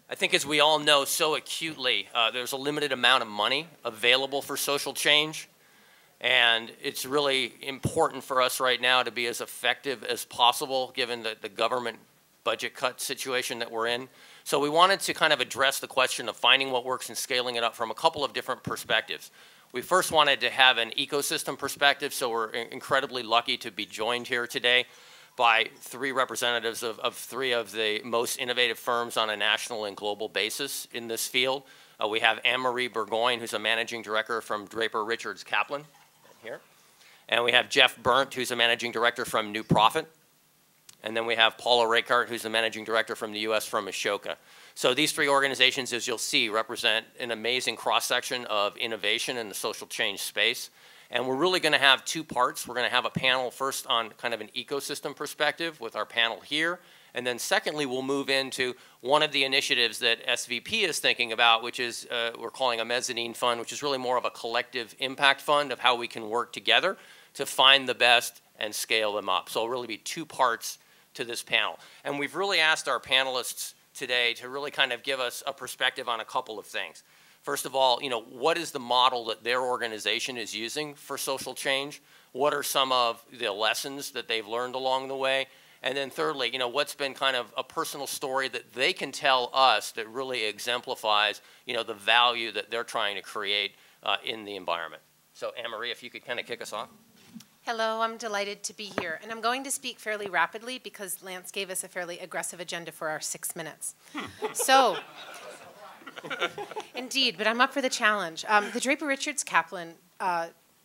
I think as we all know so acutely, there's a limited amount of money available for social change. And it's really important for us right now to be as effective as possible given the government budget cut situation that we're in. So we wanted to kind of address the question of finding what works and scaling it up from a couple of different perspectives. We first wanted to have an ecosystem perspective, so we're incredibly lucky to be joined here today by three representatives of three of the most innovative firms on a national and global basis in this field. We have Anne-Marie Burgoyne, who's a managing director from Draper Richards Kaplan, here. And we have Jeff Berndt, who's a managing director from New Profit. And then we have Paula Reichardt, who's the managing director from the US from Ashoka. So these three organizations, as you'll see, represent an amazing cross-section of innovation in the social change space. And we're really going to have two parts. We're going to have a panel first on kind of an ecosystem perspective with our panel here. And then secondly, we'll move into one of the initiatives that SVP is thinking about, which is we're calling a mezzanine fund, which is really more of a collective impact fund of how we can work together to find the best and scale them up. So it'll really be two parts to this panel. And we've really asked our panelists today to really kind of give us a perspective on a couple of things. First of all, what is the model that their organization is using for social change? What are some of the lessons that they've learned along the way? And then thirdly, what's been kind of a personal story that they can tell us that really exemplifies, the value that they're trying to create in the environment. So Anne-Marie, if you could kind of kick us off. Hello, I'm delighted to be here. And I'm going to speak fairly rapidly because Lance gave us a fairly aggressive agenda for our 6 minutes. So, indeed, but I'm up for the challenge. The Draper Richards Kaplan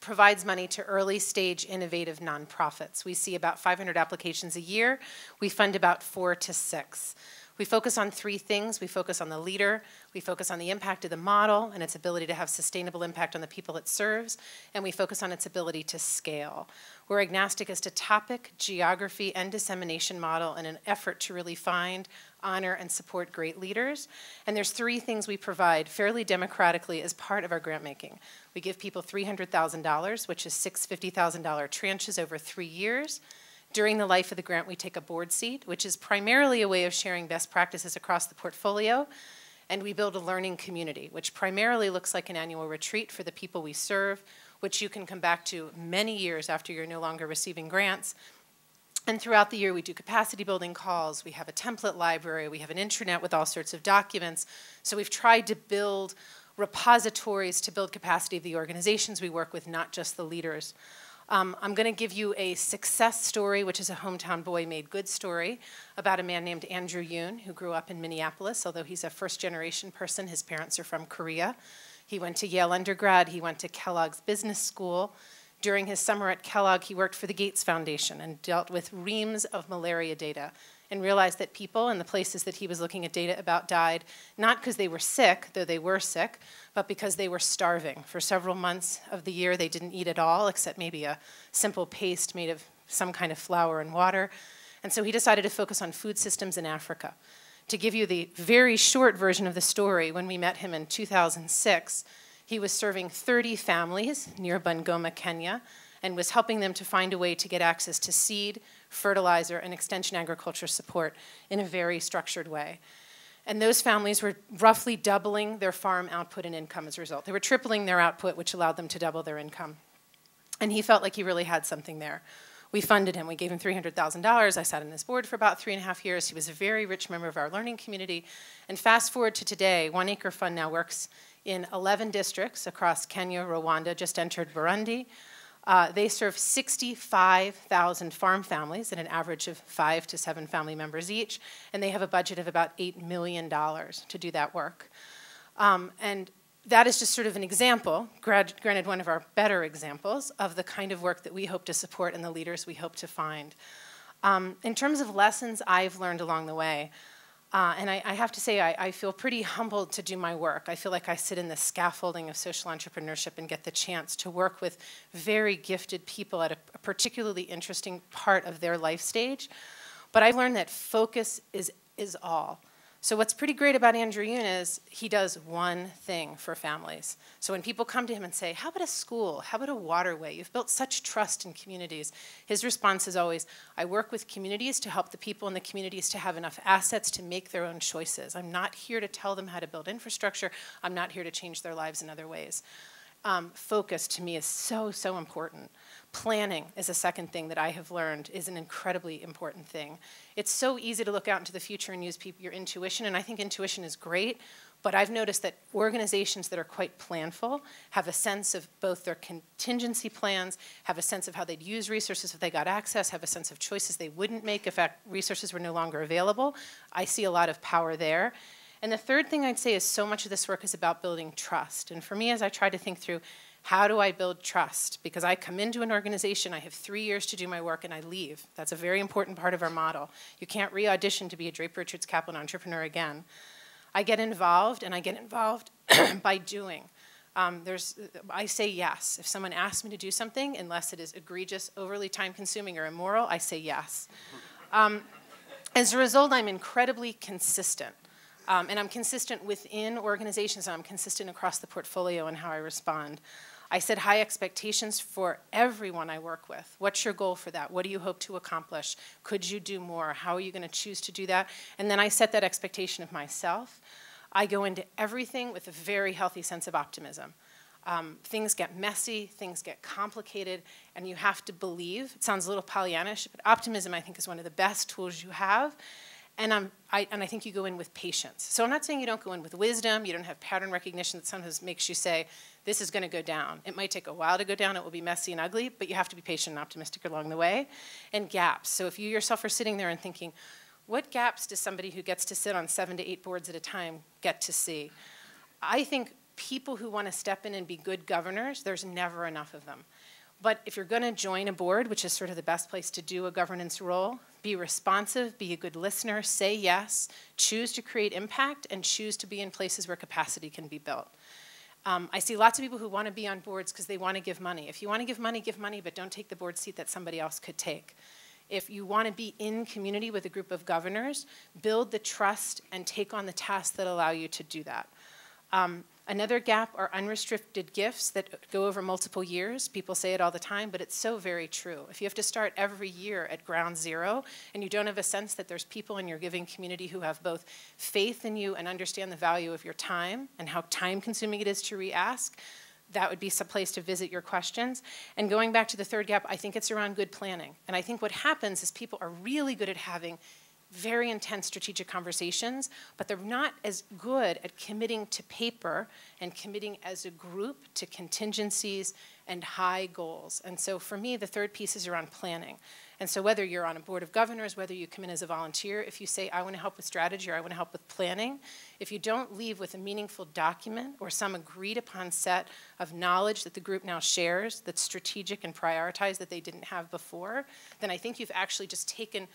provides money to early stage innovative nonprofits. We see about 500 applications a year. We fund about 4 to 6. We focus on three things. We focus on the leader, we focus on the impact of the model and its ability to have sustainable impact on the people it serves, and we focus on its ability to scale. We're agnostic as to topic, geography, and dissemination model in an effort to really find, honor, and support great leaders. And there's three things we provide fairly democratically as part of our grant making. We give people $300,000, which is 6 $50,000 tranches over 3 years. During the life of the grant, we take a board seat, which is primarily a way of sharing best practices across the portfolio. And we build a learning community, which primarily looks like an annual retreat for the people we serve, which you can come back to many years after you're no longer receiving grants. And throughout the year, we do capacity building calls. We have a template library. We have an intranet with all sorts of documents. So we've tried to build repositories to build capacity of the organizations we work with, not just the leaders. I'm going to give you a success story, which is a hometown boy made good story, about a man named Andrew Yoon, who grew up in Minneapolis, although he's a first-generation person. His parents are from Korea. He went to Yale undergrad. He went to Kellogg's Business School. During his summer at Kellogg, he worked for the Gates Foundation and dealt with reams of malaria data and realized that people in the places that he was looking at data about died, not because they were sick, though they were sick, but because they were starving. For several months of the year, they didn't eat at all, except maybe a simple paste made of some kind of flour and water. And so he decided to focus on food systems in Africa. To give you the very short version of the story, when we met him in 2006, he was serving 30 families near Bungoma, Kenya, and was helping them to find a way to get access to seed, fertilizer, and extension agriculture support in a very structured way. And those families were roughly doubling their farm output and income as a result. They were tripling their output, which allowed them to double their income. And he felt like he really had something there. We funded him. We gave him $300,000. I sat on his board for about 3.5 years. He was a very rich member of our learning community. And fast forward to today, One Acre Fund now works in 11 districts across Kenya, Rwanda, just entered Burundi. They serve 65,000 farm families at an average of 5 to 7 family members each, and they have a budget of about $8 million to do that work. And that is just sort of an example, granted one of our better examples, of the kind of work that we hope to support and the leaders we hope to find. In terms of lessons I've learned along the way, and I have to say I feel pretty humbled to do my work. I feel like I sit in the scaffolding of social entrepreneurship and get the chance to work with very gifted people at a particularly interesting part of their life stage. But I've learned that focus is all. So what's pretty great about Andrew Yoon is he does one thing for families. So when people come to him and say, how about a school? How about a waterway? You've built such trust in communities. His response is always, I work with communities to help the people in the communities to have enough assets to make their own choices. I'm not here to tell them how to build infrastructure. I'm not here to change their lives in other ways. Focus to me is so, so important. Planning is a second thing that I have learned is an incredibly important thing. It's so easy to look out into the future and use your intuition, and I think intuition is great, but I've noticed that organizations that are quite planful have a sense of both their contingency plans, have a sense of how they'd use resources if they got access, have a sense of choices they wouldn't make if resources were no longer available. I see a lot of power there. And the third thing I'd say is so much of this work is about building trust. And for me, as I try to think through, how do I build trust? Because I come into an organization, I have 3 years to do my work, and I leave. That's a very important part of our model. You can't re-audition to be a Draper Richards Kaplan entrepreneur again. I get involved, and I get involved by doing. I say yes. If someone asks me to do something, unless it is egregious, overly time-consuming, or immoral, I say yes. As a result, I'm incredibly consistent. And I'm consistent within organizations, and I'm consistent across the portfolio in how I respond. I set high expectations for everyone I work with. What's your goal for that? What do you hope to accomplish? Could you do more? How are you going to choose to do that? And then I set that expectation of myself. I go into everything with a very healthy sense of optimism. Things get messy, things get complicated, and you have to believe. It sounds a little Pollyannish, but optimism, I think, is one of the best tools you have. And I think you go in with patience. So I'm not saying you don't go in with wisdom, you don't have pattern recognition that sometimes makes you say, this is going to go down. It might take a while to go down, it will be messy and ugly, but you have to be patient and optimistic along the way. And gaps. So if you yourself are sitting there and thinking, what gaps does somebody who gets to sit on 7 to 8 boards at a time get to see? I think people who want to step in and be good governors, there's never enough of them. But if you're going to join a board, which is sort of the best place to do a governance role, be responsive, be a good listener, say yes, choose to create impact, and choose to be in places where capacity can be built. I see lots of people who want to be on boards because they want to give money. If you want to give money, but don't take the board seat that somebody else could take. If you want to be in community with a group of governors, build the trust and take on the tasks that allow you to do that. Another gap are unrestricted gifts that go over multiple years. People say it all the time, but it's so very true. If you have to start every year at ground zero and you don't have a sense that there's people in your giving community who have both faith in you and understand the value of your time and how time-consuming it is to re-ask, that would be some place to visit your questions. And going back to the third gap, I think it's around good planning. And I think what happens is people are really good at having very intense strategic conversations, but they're not as good at committing to paper and committing as a group to contingencies and high goals. And so for me, the third piece is around planning. And so whether you're on a board of governors, whether you come in as a volunteer, if you say, I want to help with strategy or I want to help with planning, if you don't leave with a meaningful document or some agreed upon set of knowledge that the group now shares that's strategic and prioritized that they didn't have before, then I think you've actually just taken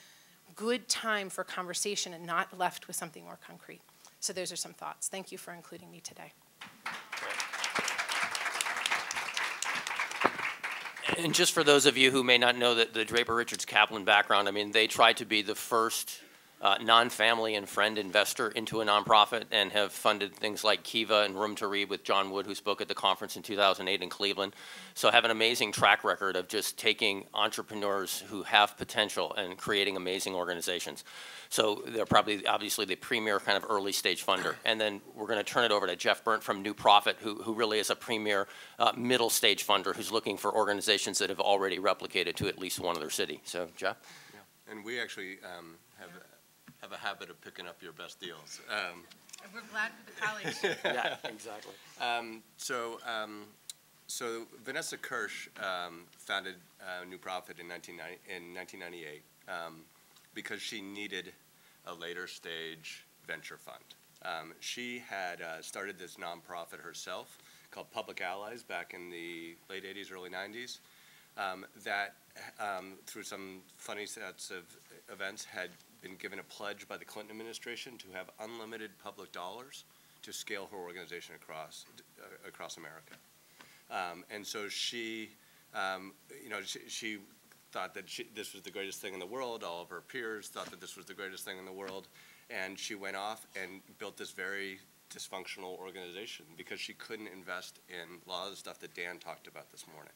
good time for conversation and not left with something more concrete. So those are some thoughts. Thank you for including me today. And just for those of you who may not know the Draper Richards Kaplan background, I mean, they tried to be the first non-family and friend investor into a nonprofit and have funded things like Kiva and Room to Read with John Wood, who spoke at the conference in 2008 in Cleveland. So have an amazing track record of just taking entrepreneurs who have potential and creating amazing organizations. So they're probably, obviously, the premier kind of early stage funder. And then we're going to turn it over to Jeff Burnt from New Profit, who really is a premier middle stage funder who's looking for organizations that have already replicated to at least one other city. So, Jeff? Yeah. And we actually have a habit of picking up your best deals. We're glad for the colleagues. Yeah, exactly. So Vanessa Kirsch founded New Profit in 1998 because she needed a later stage venture fund. She had started this nonprofit herself called Public Allies back in the late 80s, early 90s, that through some funny sets of events had been given a pledge by the Clinton administration to have unlimited public dollars to scale her organization across America. And so she, she thought that this was the greatest thing in the world. All of her peers thought that this was the greatest thing in the world. And she went off and built this very dysfunctional organization because she couldn't invest in a lot of the stuff that Dan talked about this morning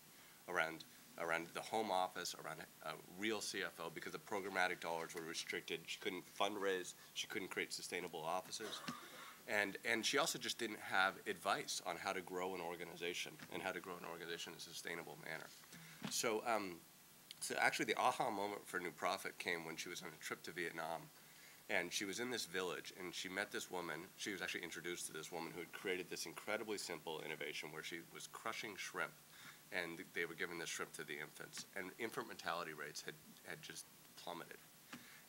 around the home office, around a real CFO, because the programmatic dollars were restricted. She couldn't fundraise. She couldn't create sustainable offices. And she also just didn't have advice on how to grow an organization and how to grow an organization in a sustainable manner. So, so actually the aha moment for New Profit came when she was on a trip to Vietnam. And she was in this village, and she met this woman. She was actually introduced to this woman who had created this incredibly simple innovation where she was crushing shrimp, and they were giving this shrimp to the infants. And infant mortality rates had just plummeted.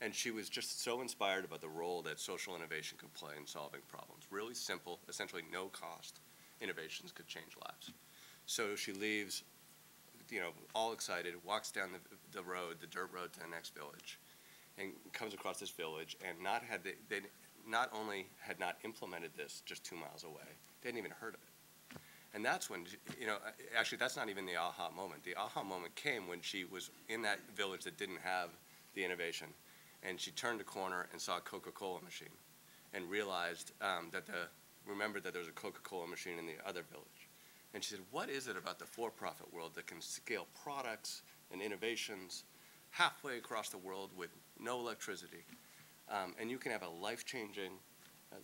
And she was just so inspired about the role that social innovation could play in solving problems. Really simple, essentially no cost innovations could change lives. So she leaves, all excited, walks down the road, the dirt road to the next village, and comes across this village, and they not only had not implemented this just 2 miles away, they hadn't even heard of it. And that's when, actually that's not even the aha moment. The aha moment came when she was in that village that didn't have the innovation, and she turned a corner and saw a Coca-Cola machine and realized remembered that there was a Coca-Cola machine in the other village. And she said, what is it about the for-profit world that can scale products and innovations halfway across the world with no electricity, and you can have a life-changing,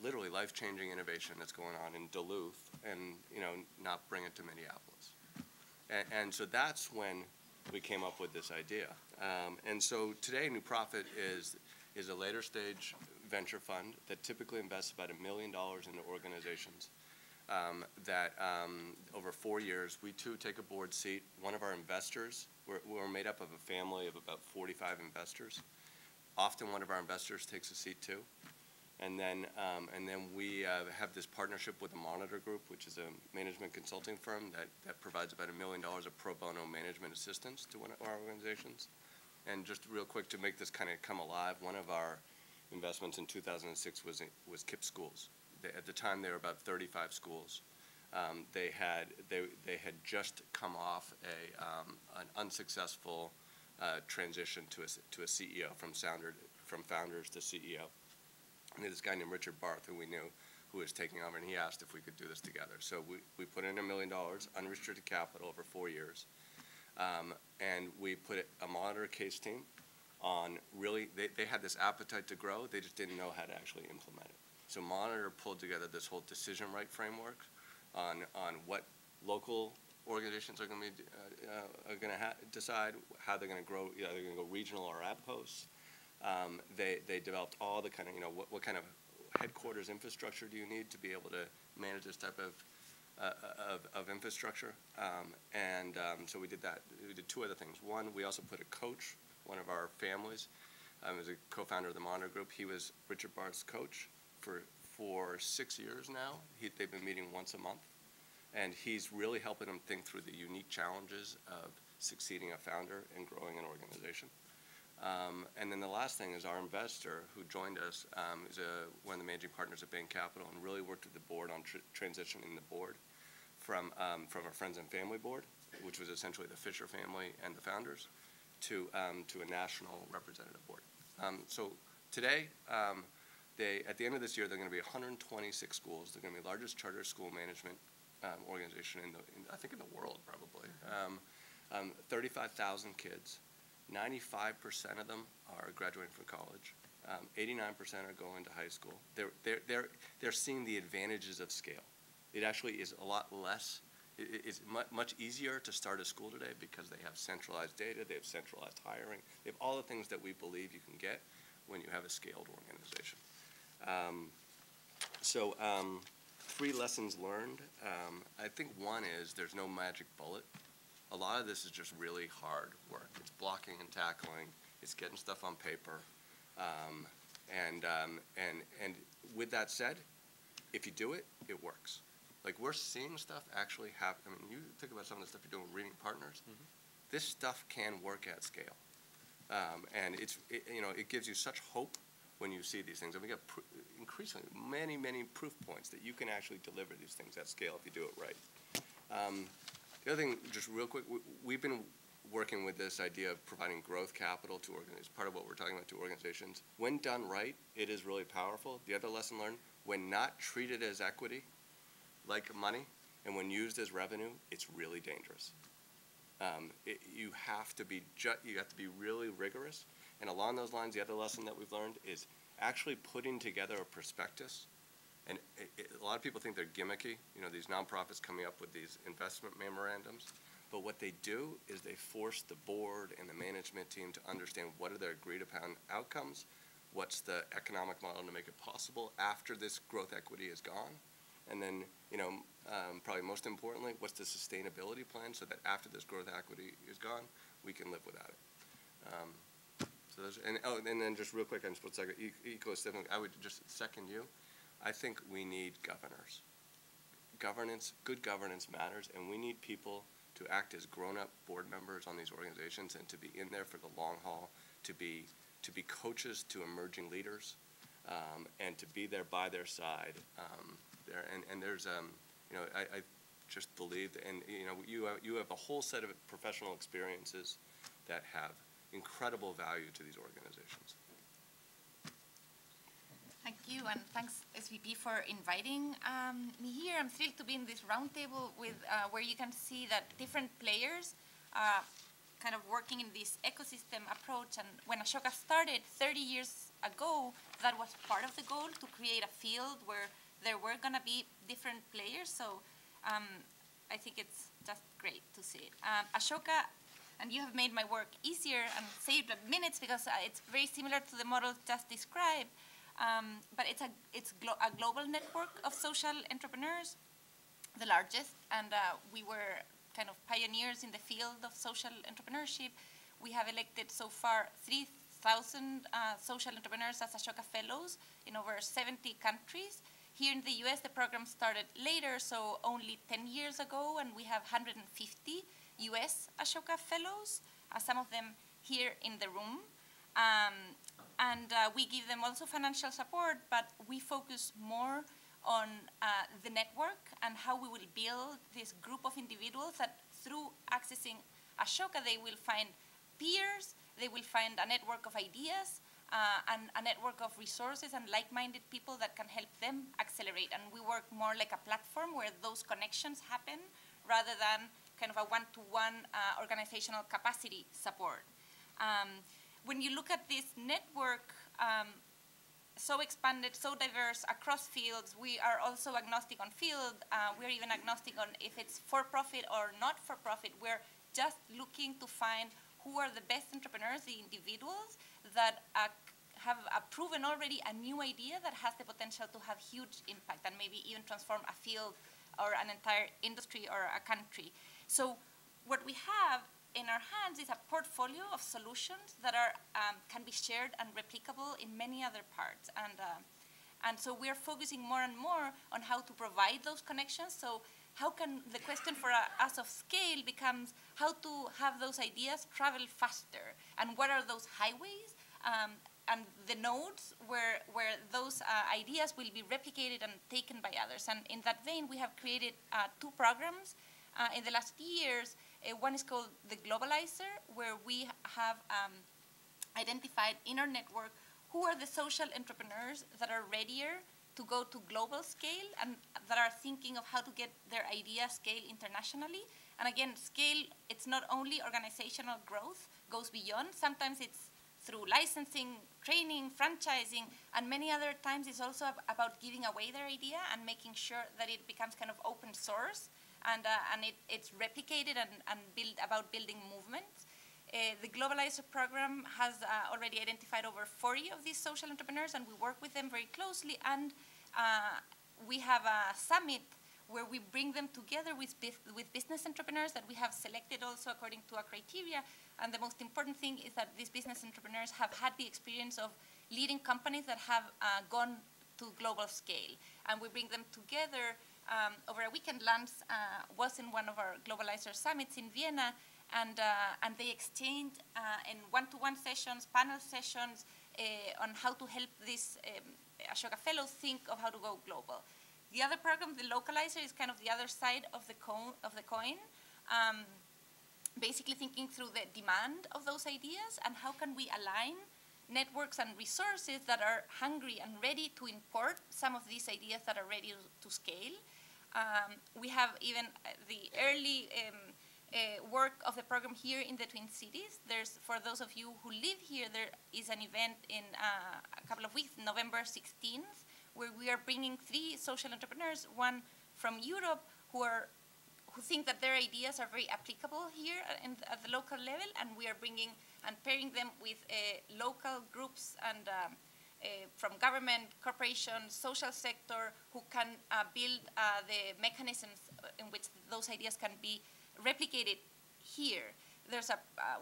literally life-changing innovation that's going on in Duluth, and not bring it to Minneapolis. And so that's when we came up with this idea. And so today, New Profit is a later stage venture fund that typically invests about $1 million into organizations. That over 4 years, we too take a board seat. One of our investors, we're made up of a family of about 45 investors. Often one of our investors takes a seat too. And then we have this partnership with the Monitor Group, which is a management consulting firm that provides about $1 million of pro bono management assistance to one of our organizations. And just real quick to make this kind of come alive, one of our investments in 2006 was KIPP Schools. At the time, there were about 35 schools. They had just come off an unsuccessful transition to a CEO from founders to CEO. And this guy named Richard Barth, who we knew, who was taking over, and he asked if we could do this together. So we put in $1 million, unrestricted capital over 4 years, and we put a Monitor case team on really, they had this appetite to grow, they just didn't know how to actually implement it. So Monitor pulled together this whole decision right framework on what local organizations are going to decide how they're going to grow. They're going to go regional or outposts. They developed all the kind of what kind of headquarters infrastructure do you need to be able to manage this type of infrastructure. So we did that. We did 2 other things. One, we also put a coach, one of our families, was a co-founder of the Monitor Group. He was Richard Barth's coach for 6 years now. They've been meeting once a month, and he's really helping them think through the unique challenges of succeeding a founder and growing an organization. And then the last thing is our investor who joined us is one of the managing partners at Bain Capital and really worked with the board on transitioning the board from a friends and family board, which was essentially the Fisher family and the founders, to a national representative board. So today, at the end of this year, they're going to be 126 schools. They're going to be the largest charter school management organization I think in the world, probably. 35,000 kids. 95% of them are graduating from college. 89% are going to high school. They're seeing the advantages of scale. It actually is a lot less. It's much easier to start a school today because they have centralized data, they have centralized hiring, they have all the things that we believe you can get when you have a scaled organization. 3 lessons learned. I think one is there's no magic bullet. A lot of this is just really hard work. It's blocking and tackling. It's getting stuff on paper. And with that said, if you do it, it works. Like, we're seeing stuff actually happen. I mean, you think about some of the stuff you're doing with Reading Partners. Mm-hmm. This stuff can work at scale. And it gives you such hope when you see these things. And we get increasingly many proof points that you can actually deliver these things at scale if you do it right. The other thing, just real quick, we've been working with this idea of providing growth capital to organizations, part of what we're talking about to organizations. When done right, it is really powerful. The other lesson learned, when not treated as equity, like money, and when used as revenue, it's really dangerous. You have to be really rigorous. And along those lines, the other lesson that we've learned is actually putting together a prospectus. And a lot of people think they're gimmicky, these nonprofits coming up with these investment memorandums. But what they do is they force the board and the management team to understand what are their agreed upon outcomes, what's the economic model to make it possible after this growth equity is gone, and then, probably most importantly, what's the sustainability plan so that after this growth equity is gone, we can live without it. And then just real quick on split second, ecosystem, I would just second you. I think we need governors. Good governance matters, and we need people to act as grown-up board members on these organizations and to be in there for the long haul, to be coaches to emerging leaders, and to be there by their side. There's, I just believe, and you have a whole set of professional experiences that have incredible value to these organizations. Thank you, and thanks, SVP, for inviting me here. I'm thrilled to be in this roundtable with where you can see that different players kind of working in this ecosystem approach. And when Ashoka started 30 years ago, that was part of the goal, to create a field where there were going to be different players. So I think it's just great to see it. Ashoka, and you have made my work easier and saved minutes because it's very similar to the model just described. But it's a global network of social entrepreneurs, the largest, and we were kind of pioneers in the field of social entrepreneurship. We have elected so far 3,000 social entrepreneurs as Ashoka Fellows in over 70 countries. Here in the US, the program started later, so only 10 years ago, and we have 150 US Ashoka Fellows, some of them here in the room. And we give them also financial support, but we focus more on the network and how we will build this group of individuals that through accessing Ashoka, they will find peers, they will find a network of ideas, and a network of resources and like-minded people that can help them accelerate. And we work more like a platform where those connections happen rather than kind of a one-to-one organizational capacity support. When you look at this network, so expanded, so diverse across fields, we are also agnostic on field. We're even agnostic on if it's for-profit or not for-profit. We're just looking to find who are the best entrepreneurs, the individuals that have proven already a new idea that has the potential to have huge impact and maybe even transform a field or an entire industry or a country. So what we have in our hands is a portfolio of solutions that are can be shared and replicable in many other parts. And so we're focusing more and more on how to provide those connections. So how can the question for us of scale becomes how to have those ideas travel faster, and what are those highways and the nodes where those ideas will be replicated and taken by others. And in that vein, we have created 2 programs in the last years. One is called the Globalizer, where we have identified in our network who are the social entrepreneurs that are readier to go to global scale and that are thinking of how to get their idea scale internationally. And again, scale, it's not only organizational growth, goes beyond. Sometimes it's through licensing, training, franchising, and many other times it's also about giving away their idea and making sure that it becomes kind of open source and it's replicated and about building movements. The Globalizer program has already identified over 40 of these social entrepreneurs, and we work with them very closely. And we have a summit where we bring them together with business entrepreneurs that we have selected also according to our criteria. And the most important thing is that these business entrepreneurs have had the experience of leading companies that have gone to global scale. And we bring them together over a weekend. Lance was in one of our Globalizer summits in Vienna, and they exchanged in one-to-one sessions, panel sessions on how to help these Ashoka Fellows think of how to go global. The other program, the Localizer, is kind of the other side of the coin. basically thinking through the demand of those ideas and how can we align networks and resources that are hungry and ready to import some of these ideas that are ready to scale. We have even the early work of the program here in the Twin Cities. There's, for those of you who live here, there is an event in a couple of weeks, November 16th, where we are bringing 3 social entrepreneurs, one from Europe, who think that their ideas are very applicable here at the local level, and we are bringing and pairing them with local groups and from government, corporations, social sector, who can build the mechanisms in which those ideas can be replicated here. There's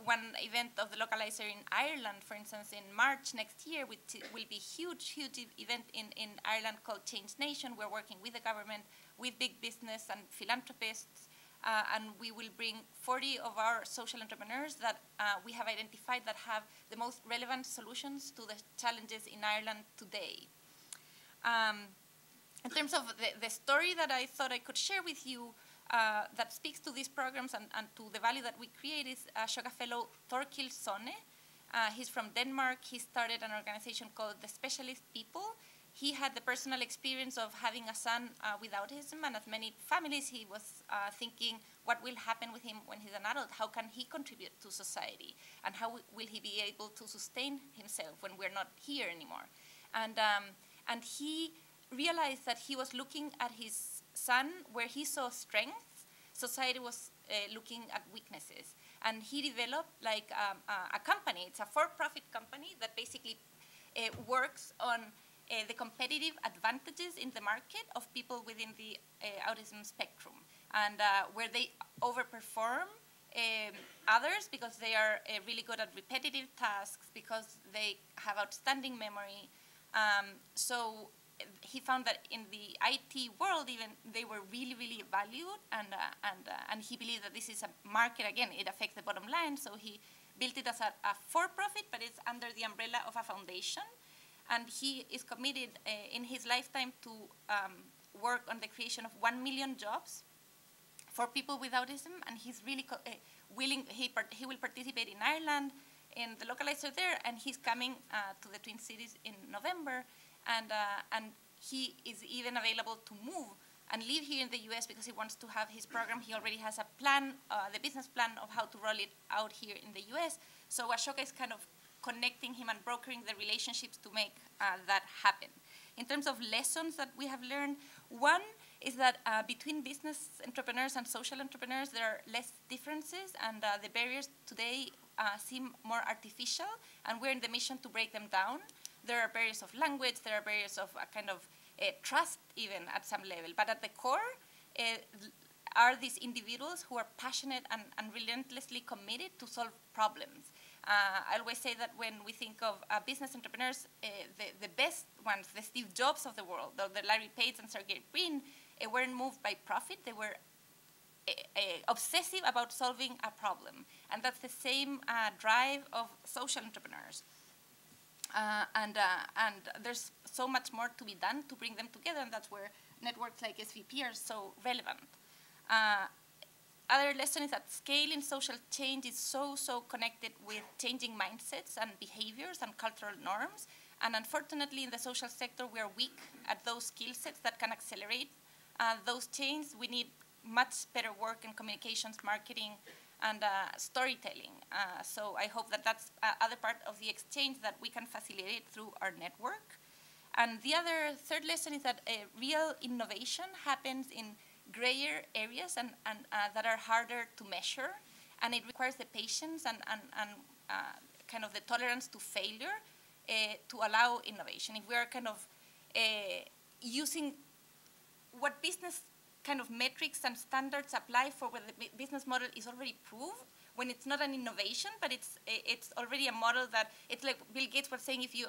one event of the localizer in Ireland, for instance, in March next year, which will be huge event in Ireland called Change Nation. We're working with the government, with big business and philanthropists, and we will bring 40 of our social entrepreneurs that we have identified that have the most relevant solutions to the challenges in Ireland today. In terms of the story that I thought I could share with you, that speaks to these programs and to the value that we create is Ashoka fellow Thorkild Sonne. He's from Denmark. He started an organization called The Specialist People. He had the personal experience of having a son with autism, and as many families, he was thinking, what will happen with him when he's an adult? How can he contribute to society? And how will he be able to sustain himself when we're not here anymore? And he realized that he was looking at his son where he saw strengths. Society was looking at weaknesses. And he developed like a company. It's a for-profit company that basically works on the competitive advantages in the market of people within the autism spectrum, and where they overperform others because they are really good at repetitive tasks, because they have outstanding memory. So he found that in the IT world, even, they were really valued, and he believed that this is a market. Again, it affects the bottom line, so he built it as a for-profit, but it's under the umbrella of a foundation. And he is committed in his lifetime to work on the creation of 1 million jobs for people with autism. And he's really willing. He will participate in Ireland, in the localizer there, and he's coming to the Twin Cities in November. And he is even available to move and live here in the US because he wants to have his program. He already has a plan, the business plan of how to roll it out here in the US. So Ashoka is kind of connecting him and brokering the relationships to make that happen. In terms of lessons that we have learned, one is that between business entrepreneurs and social entrepreneurs, there are less differences, and the barriers today seem more artificial, and we're in the mission to break them down. There are barriers of language, there are barriers of a kind of trust even at some level, but at the core are these individuals who are passionate and relentlessly committed to solve problems. I always say that when we think of business entrepreneurs, the best ones, the Steve Jobs of the world, the Larry Page and Sergey Brin, weren't moved by profit. They were obsessive about solving a problem. And that's the same drive of social entrepreneurs. And there's so much more to be done to bring them together, and that's where networks like SVP are so relevant. Other lesson is that scale in social change is so connected with changing mindsets and behaviors and cultural norms. And unfortunately, in the social sector, we are weak at those skill sets that can accelerate those changes. We need much better work in communications, marketing, and storytelling. So I hope that that's other part of the exchange that we can facilitate through our network. And the other third lesson is that real innovation happens in grayer areas and that are harder to measure, and it requires the patience and kind of the tolerance to failure to allow innovation. If we are kind of using what business kind of metrics and standards apply for where the business model is already proved, when it's not an innovation, but it's already a model that, it's like Bill Gates was saying, if you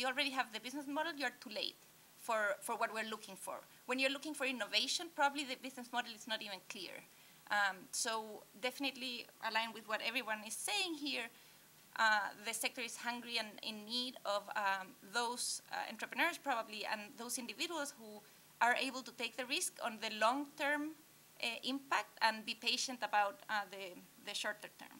already have the business model, you're too late for what we're looking for. When you're looking for innovation, probably the business model is not even clear. So definitely aligned with what everyone is saying here, the sector is hungry and in need of those entrepreneurs probably, and those individuals who are able to take the risk on the long-term impact and be patient about the shorter term.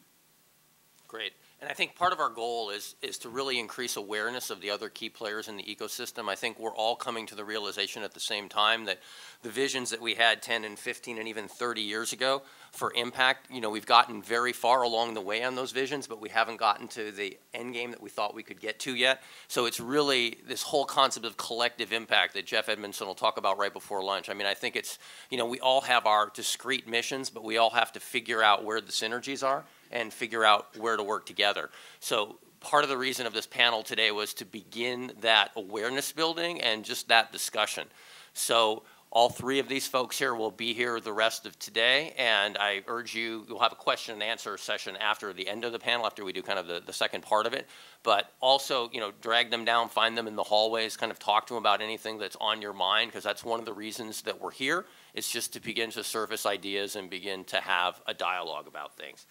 Great. And I think part of our goal is to really increase awareness of the other key players in the ecosystem. I think we're all coming to the realization at the same time that the visions that we had 10 and 15 and even 30 years ago for impact, you know, we've gotten very far along the way on those visions, but we haven't gotten to the end game that we thought we could get to yet. So it's really this whole concept of collective impact that Jeff Edmondson will talk about right before lunch. I mean, I think it's, you know, we all have our discrete missions, but we all have to figure out where the synergies are and figure out where to work together. So part of the reason of this panel today was to begin that awareness building and just that discussion. So all three of these folks here will be here the rest of today, and I urge you, you'll have a question and answer session after the end of the panel, after we do kind of the second part of it. But also, you know, drag them down, find them in the hallways, kind of talk to them about anything that's on your mind, because that's one of the reasons that we're here. It's just to begin to surface ideas and begin to have a dialogue about things.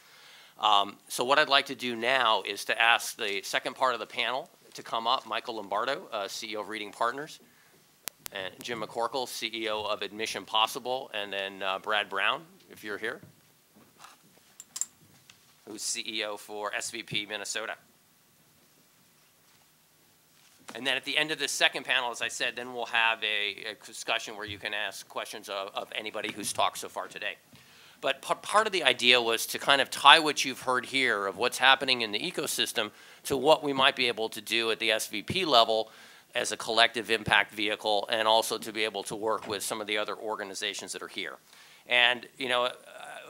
So what I'd like to do now is to ask the second part of the panel to come up, Michael Lombardo, CEO of Reading Partners, and Jim McCorkle, CEO of Admission Possible, and then Brad Brown, if you're here, who's CEO for SVP Minnesota. And then at the end of this second panel, as I said, then we'll have a discussion where you can ask questions of anybody who's talked so far today. But part of the idea was to kind of tie what you've heard here of what's happening in the ecosystem to what we might be able to do at the SVP level as a collective impact vehicle, and also to be able to work with some of the other organizations that are here. And, you know,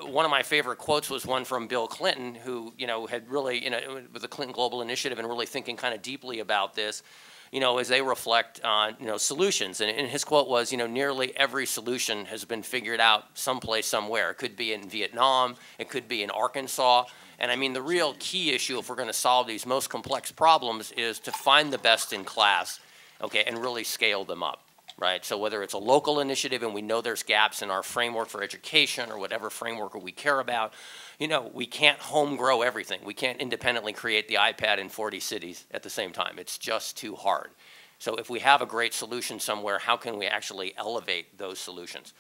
one of my favorite quotes was one from Bill Clinton, who, you know, had really, you know, with the Clinton Global Initiative and really thinking kind of deeply about this, you know, as they reflect on, you know, solutions. And his quote was, you know, nearly every solution has been figured out someplace, somewhere. It could be in Vietnam, it could be in Arkansas. And I mean, the real key issue, if we're going to solve these most complex problems, is to find the best in class, okay, and really scale them up, right? So whether it's a local initiative and we know there's gaps in our framework for education or whatever framework we care about, you know, we can't home grow everything. We can't independently create the iPad in 40 cities at the same time. It's just too hard. So if we have a great solution somewhere, how can we actually elevate those solutions?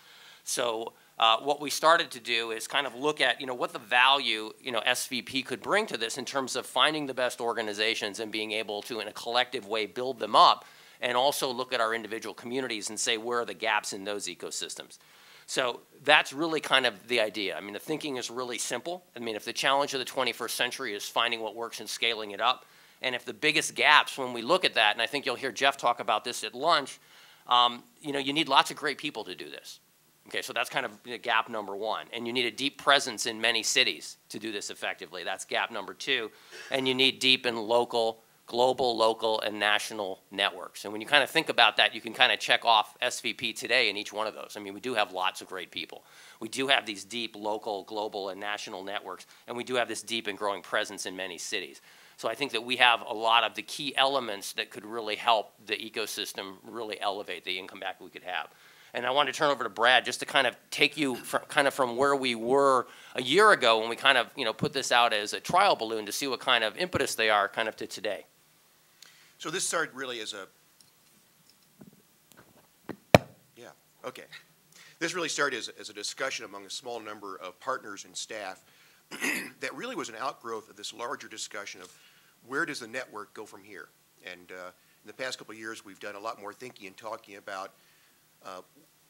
So what we started to do is kind of look at, you know, what the value, you know, SVP could bring to this in terms of finding the best organizations and being able to, in a collective way, build them up, and also look at our individual communities and say, where are the gaps in those ecosystems? So that's really kind of the idea. I mean, the thinking is really simple. I mean, if the challenge of the 21st century is finding what works and scaling it up, and if the biggest gaps, when we look at that, and I think you'll hear Jeff talk about this at lunch, you know, you need lots of great people to do this. Okay, so that's kind of gap number one. And you need a deep presence in many cities to do this effectively. That's gap number two. And you need deep and local, global, local, and national networks. And when you kind of think about that, you can kind of check off SVP today in each one of those. I mean, we do have lots of great people. We do have these deep local, global, and national networks. And we do have this deep and growing presence in many cities. So I think that we have a lot of the key elements that could really help the ecosystem really elevate the impact we could have. And I want to turn over to Brad just to kind of take you from where we were a year ago when we kind of, you know, put this out as a trial balloon to see what kind of impetus they are kind of to today. So this started really as This really started as a discussion among a small number of partners and staff that really was an outgrowth of this larger discussion of where does the network go from here? And in the past couple of years, we've done a lot more thinking and talking about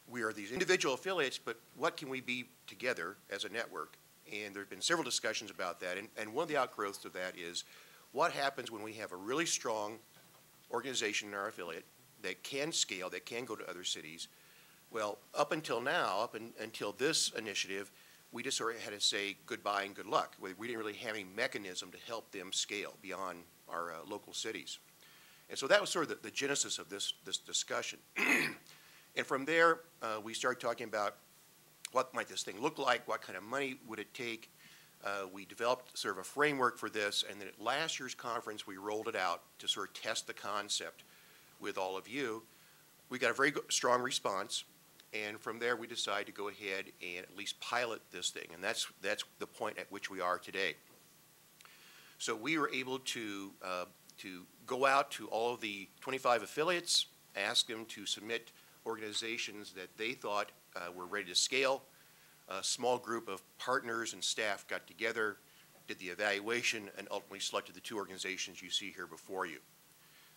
we are these individual affiliates, but what can we be together as a network? And there have been several discussions about that. And one of the outgrowths of that is what happens when we have a really strong organization in our affiliate that can scale, that can go to other cities. Well, up until now, until this initiative, we just sort of had to say goodbye and good luck. We didn't really have any mechanism to help them scale beyond our local cities. And so that was sort of the genesis of this discussion. And from there, we started talking about what might this thing look like, what kind of money would it take. We developed sort of a framework for this, and then at last year's conference, we rolled it out to sort of test the concept with all of you. We got a very strong response, and from there, we decided to go ahead and at least pilot this thing, and that's the point at which we are today. So we were able to go out to all of the 25 affiliates, ask them to submit organizations that they thought were ready to scale. a small group of partners and staff got together, did the evaluation, and ultimately selected the two organizations you see here before you.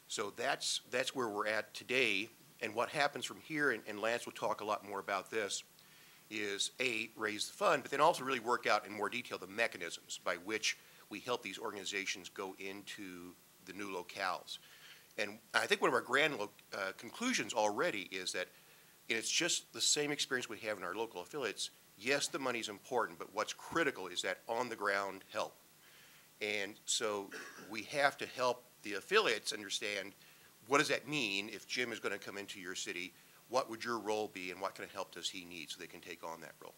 So that's where we're at today. And what happens from here, and Lance will talk a lot more about this, is A, raise the fund, but then also really work out in more detail the mechanisms by which we help these organizations go into the new locales. And I think one of our grand conclusions already is that it's just the same experience we have in our local affiliates. Yes, the money's important, but what's critical is that on-the-ground help. And so we have to help the affiliates understand, what does that mean if Jim is going to come into your city? What would your role be, and what kind of help does he need so they can take on that role?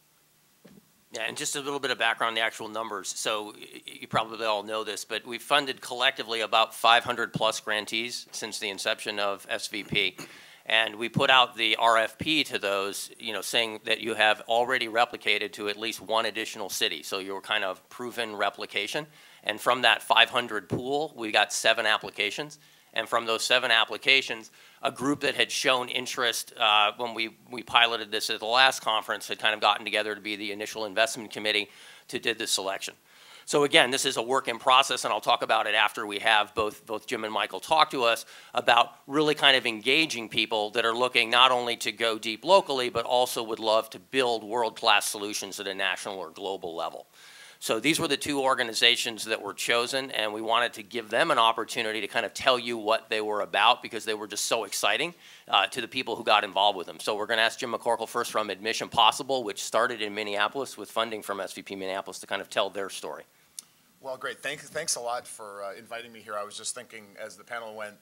Yeah, and just a little bit of background on the actual numbers. So you probably all know this, but we've funded collectively about 500 plus grantees since the inception of SVP. And we put out the RFP to those, saying that you have already replicated to at least one additional city. So you're kind of proven replication. And from that 500 pool, we got 7 applications. And from those 7 applications, a group that had shown interest when we piloted this at the last conference had kind of gotten together to be the initial investment committee to did the selection. So again, this is a work in process, and I'll talk about it after we have both Jim and Michael talk to us about really kind of engaging people that are looking not only to go deep locally, but also would love to build world-class solutions at a national or global level. So these were the 2 organizations that were chosen, and we wanted to give them an opportunity to kind of tell you what they were about because they were just so exciting to the people who got involved with them. So we're going to ask Jim McCorkle first from Admission Possible, which started in Minneapolis with funding from SVP Minneapolis, to kind of tell their story. Well, great. Thanks a lot for inviting me here. I was just thinking as the panel went,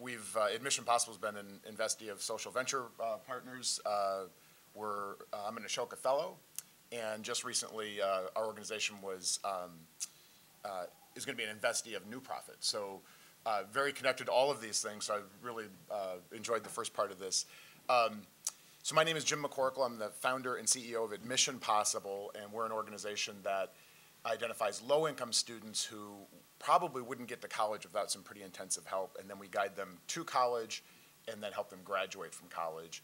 Admission Possible has been an investee of Social Venture Partners. I'm an Ashoka Fellow. And just recently, our organization is going to be an investee of New Profit. So very connected to all of these things. So I've really enjoyed the first part of this. So my name is Jim McCorkle. I'm the founder and CEO of Admission Possible, and we're an organization that identifies low-income students who probably wouldn't get to college without some pretty intensive help, and then we guide them to college and then help them graduate from college.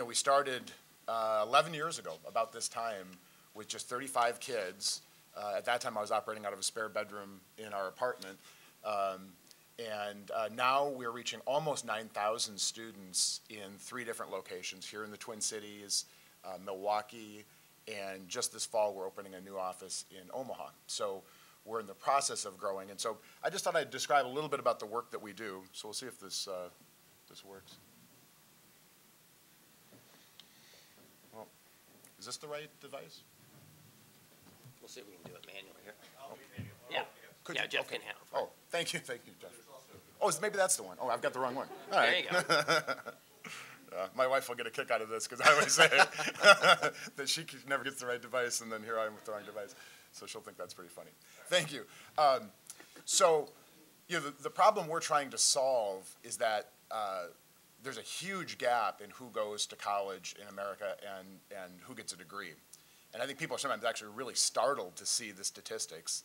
We started 11 years ago, about this time, with just 35 kids. At that time, I was operating out of a spare bedroom in our apartment. Now we're reaching almost 9,000 students in 3 different locations, here in the Twin Cities, Milwaukee, and just this fall, we're opening a new office in Omaha. So we're in the process of growing. And so I just thought I'd describe a little bit about the work that we do. So we'll see if this works. Is this the right device? We'll see if we can do it manually here. Yeah, Jeff can handle it. Oh, thank you, Jeff. Oh, maybe that's the one. Oh, I've got the wrong one. All There right. you go. My wife will get a kick out of this because I always say that she never gets the right device, and then here I am with the wrong device. So she'll think that's pretty funny. Thank you. The problem we're trying to solve is that there's a huge gap in who goes to college in America and who gets a degree. And I think people are sometimes actually really startled to see the statistics.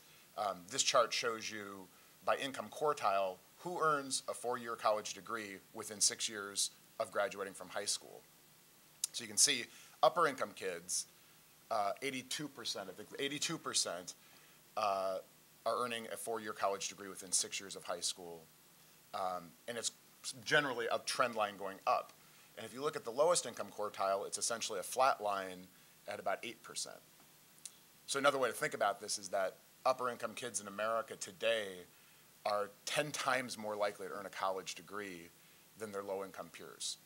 This chart shows you by income quartile who earns a 4-year college degree within 6 years of graduating from high school. So you can see upper income kids, 82%, I think 82% are earning a 4-year college degree within 6 years of high school. And it's generally a trend line going up. And if you look at the lowest income quartile, it's essentially a flat line at about 8%. So another way to think about this is that upper income kids in America today are 10 times more likely to earn a college degree than their low income peers.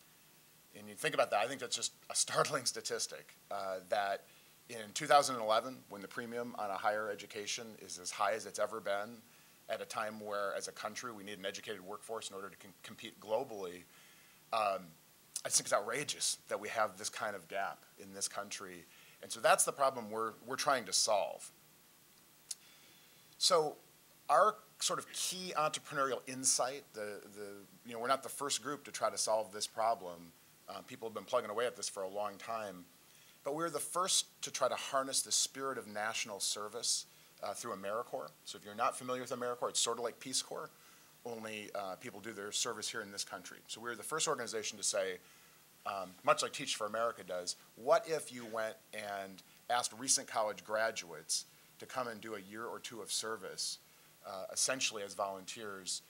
And you think about that, I think that's just a startling statistic that in 2011, when the premium on a higher education is as high as it's ever been, at a time where, as a country, we need an educated workforce in order to compete globally, I just think it's outrageous that we have this kind of gap in this country. And so that's the problem we're trying to solve. So our sort of key entrepreneurial insight, we're not the first group to try to solve this problem. People have been plugging away at this for a long time. But we're the first to try to harness the spirit of national service through AmeriCorps. So if you're not familiar with AmeriCorps, it's sort of like Peace Corps, only people do their service here in this country. So we're the first organization to say, much like Teach for America does. What if you went and asked recent college graduates to come and do a year or two of service, essentially as volunteers,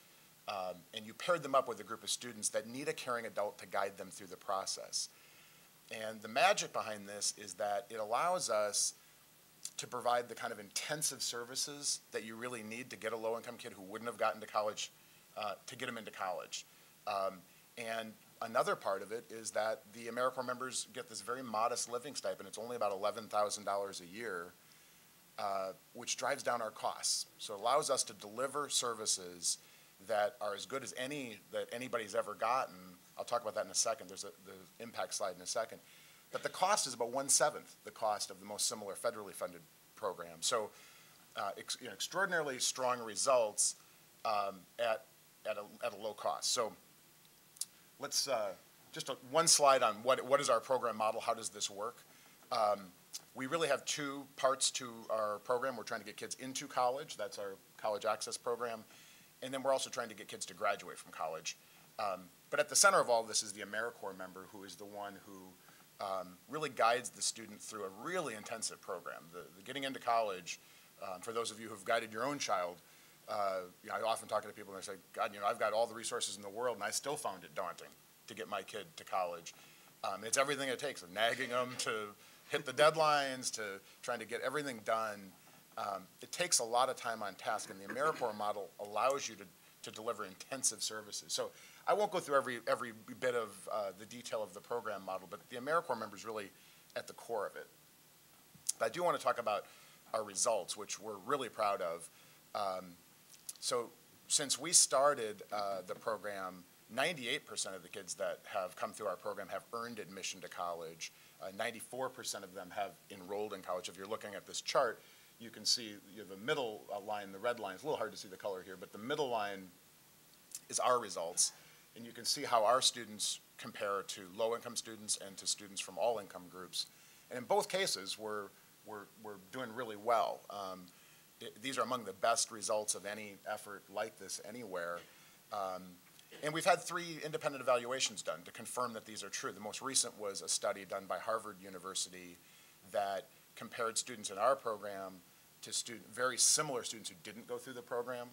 and you paired them up with a group of students that need a caring adult to guide them through the process. And the magic behind this is that it allows us to provide the kind of intensive services that you really need to get a low-income kid who wouldn't have gotten to college, to get them into college. And another part of it is that the AmeriCorps members get this very modest living stipend. It's only about $11,000 a year, which drives down our costs. So it allows us to deliver services that are as good as any that anybody's ever gotten. I'll talk about that in a second. There's the impact slide in a second. But the cost is about 1/7 the cost of the most similar federally funded program. So extraordinarily strong results at a low cost. So let's just one slide on what is our program model, how does this work? We really have two parts to our program. We're trying to get kids into college. That's our college access program. And then we're also trying to get kids to graduate from college. But at the center of all this is the AmeriCorps member, who is the one who really guides the student through a really intensive program. The getting into college, for those of you who've guided your own child, I often talk to people and they say, God, I've got all the resources in the world and I still found it daunting to get my kid to college. It's everything it takes, of nagging them to hit the deadlines, to trying to get everything done. It takes a lot of time on task, and the AmeriCorps model allows you to deliver intensive services. So I won't go through every bit of the detail of the program model, but the AmeriCorps member is really at the core of it. But I do want to talk about our results, which we're really proud of. So since we started the program, 98% of the kids that have come through our program have earned admission to college. 94% of them have enrolled in college. If you're looking at this chart, you can see the middle line, the red line. It's a little hard to see the color here, but the middle line is our results. And you can see how our students compare to low-income students and to students from all income groups. And in both cases, we're doing really well. These are among the best results of any effort like this anywhere. And we've had 3 independent evaluations done to confirm that these are true. The most recent was a study done by Harvard University that compared students in our program to very similar students who didn't go through the program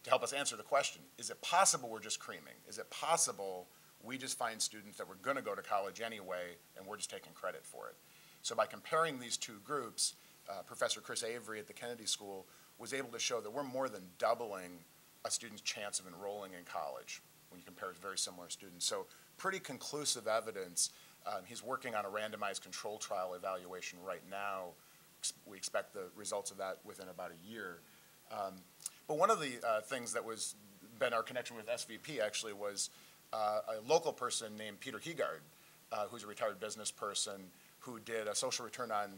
to help us answer the question, is it possible we're just creaming? Is it possible we just find students that were going to go to college anyway and we're just taking credit for it? So by comparing these 2 groups, Professor Chris Avery at the Kennedy School was able to show that we're more than doubling a student's chance of enrolling in college when you compare very similar students. So pretty conclusive evidence. He's working on a randomized control trial evaluation right now. We expect the results of that within about a year. But one of the things that was been our connection with SVP actually was a local person named Peter Hegard, who's a retired business person who did a social return on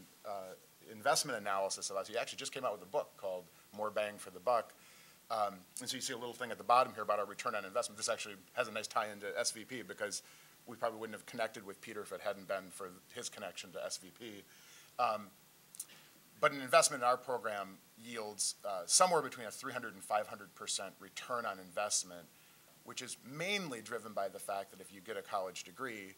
investment analysis of us. He actually just came out with a book called More Bang for the Buck. And so you see a little thing at the bottom here about our return on investment. This actually has a nice tie into SVP because we probably wouldn't have connected with Peter if it hadn't been for his connection to SVP. But an investment in our program yields somewhere between a 300 and 500% return on investment, which is mainly driven by the fact that if you get a college degree,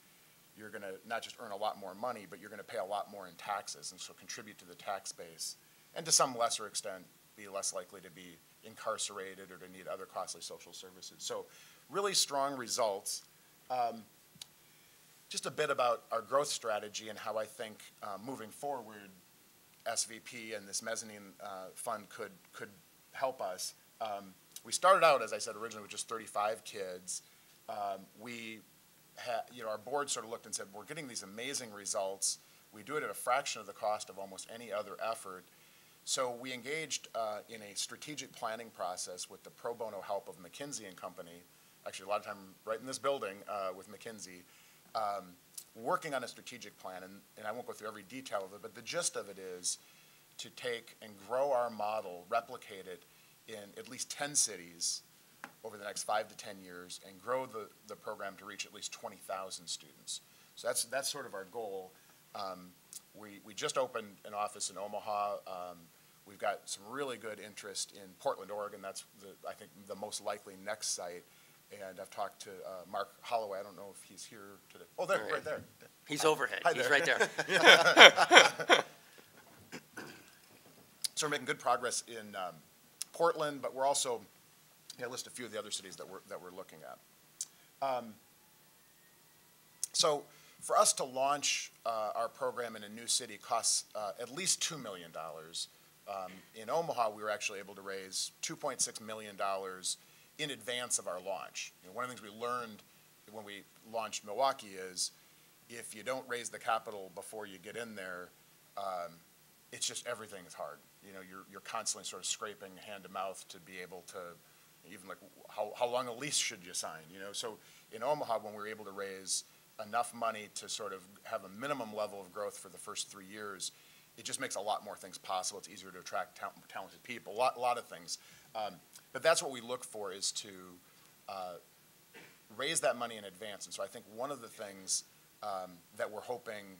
you're going to not just earn a lot more money, but you're going to pay a lot more in taxes, and so contribute to the tax base, and to some lesser extent, be less likely to be incarcerated or to need other costly social services. So really strong results. Just a bit about our growth strategy and how I think moving forward, SVP and this mezzanine fund could help us. We started out, as I said, originally with just 35 kids. Our board sort of looked and said, we're getting these amazing results. We do it at a fraction of the cost of almost any other effort. So we engaged in a strategic planning process with the pro bono help of McKinsey & Company, actually a lot of time right in this building with McKinsey, working on a strategic plan. And I won't go through every detail of it, but the gist of it is to take and grow our model, replicate it in at least 10 cities over the next 5 to 10 years, and grow the program to reach at least 20,000 students. So that's sort of our goal. We just opened an office in Omaha. We've got some really good interest in Portland, Oregon. That's, I think, the most likely next site. And I've talked to Mark Holloway. I don't know if he's here today. Oh, there, right there. He's overhead. Hi He's there. right there. So we're making good progress in Portland, but we're also, I list a few of the other cities that we're looking at. So for us to launch our program in a new city costs at least $2 million. In Omaha, we were actually able to raise $2.6 million in advance of our launch. One of the things we learned when we launched Milwaukee is if you don't raise the capital before you get in there, it's just everything is hard. You're constantly sort of scraping hand to mouth to be able to, even like how long a lease should you sign? So in Omaha, when we were able to raise enough money to sort of have a minimum level of growth for the first 3 years, it just makes a lot more things possible. It's easier to attract talented people, a lot of things. But that's what we look for, is to raise that money in advance. And so I think one of the things that we're hoping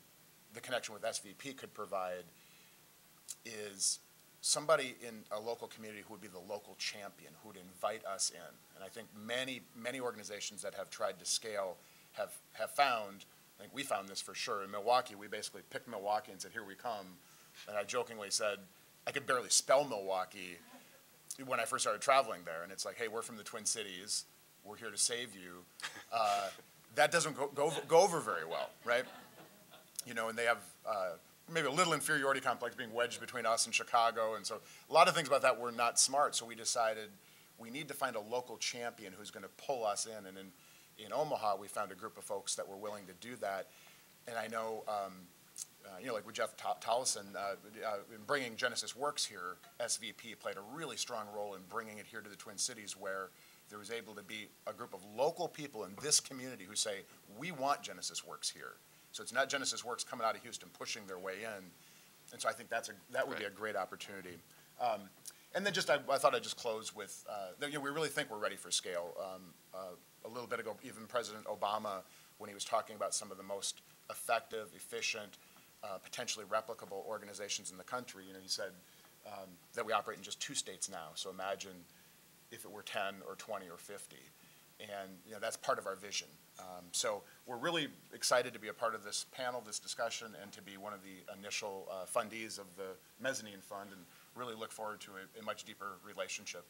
the connection with SVP could provide is somebody in a local community who would be the local champion, who would invite us in. And I think many organizations that have tried to scale have found, I think we found this for sure, in Milwaukee, we basically picked Milwaukee and said, here we come. And I jokingly said, I could barely spell Milwaukee when I first started traveling there. And it's like, hey, we're from the Twin Cities. We're here to save you. That doesn't go over very well, right? And they have maybe a little inferiority complex being wedged between us and Chicago. And so a lot of things about that were not smart. So we decided we need to find a local champion who's going to pull us in. And in Omaha, we found a group of folks that were willing to do that. And I know, like with Jeff Tollison, in bringing Genesis Works here, SVP played a really strong role in bringing it here to the Twin Cities, where there was able to be a group of local people in this community who say, we want Genesis Works here. So it's not Genesis Works coming out of Houston pushing their way in. And so I think that would be a great opportunity. And then I thought I'd just close with, we really think we're ready for scale. A little bit ago, even President Obama, when he was talking about some of the most effective, efficient, potentially replicable organizations in the country, he said that we operate in just 2 states now. So imagine if it were 10 or 20 or 50. And that's part of our vision. So we're really excited to be a part of this panel, this discussion, and to be one of the initial fundees of the mezzanine fund, and really look forward to a much deeper relationship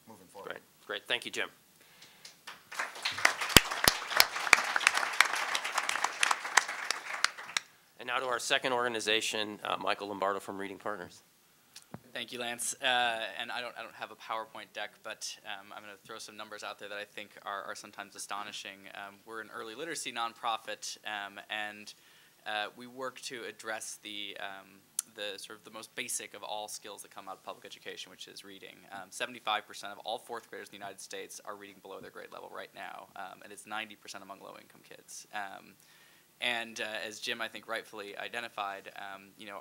moving forward. Great. Thank you, Jim. And now to our second organization, Michael Lombardo from Reading Partners. Thank you, Lance. And I don't have a PowerPoint deck, but I'm going to throw some numbers out there that I think are sometimes astonishing. We're an early literacy nonprofit, and we work to address the sort of the most basic of all skills that come out of public education, which is reading. 75% of all 4th graders in the United States are reading below their grade level right now, and it's 90% among low-income kids. And as Jim, I think, rightfully identified,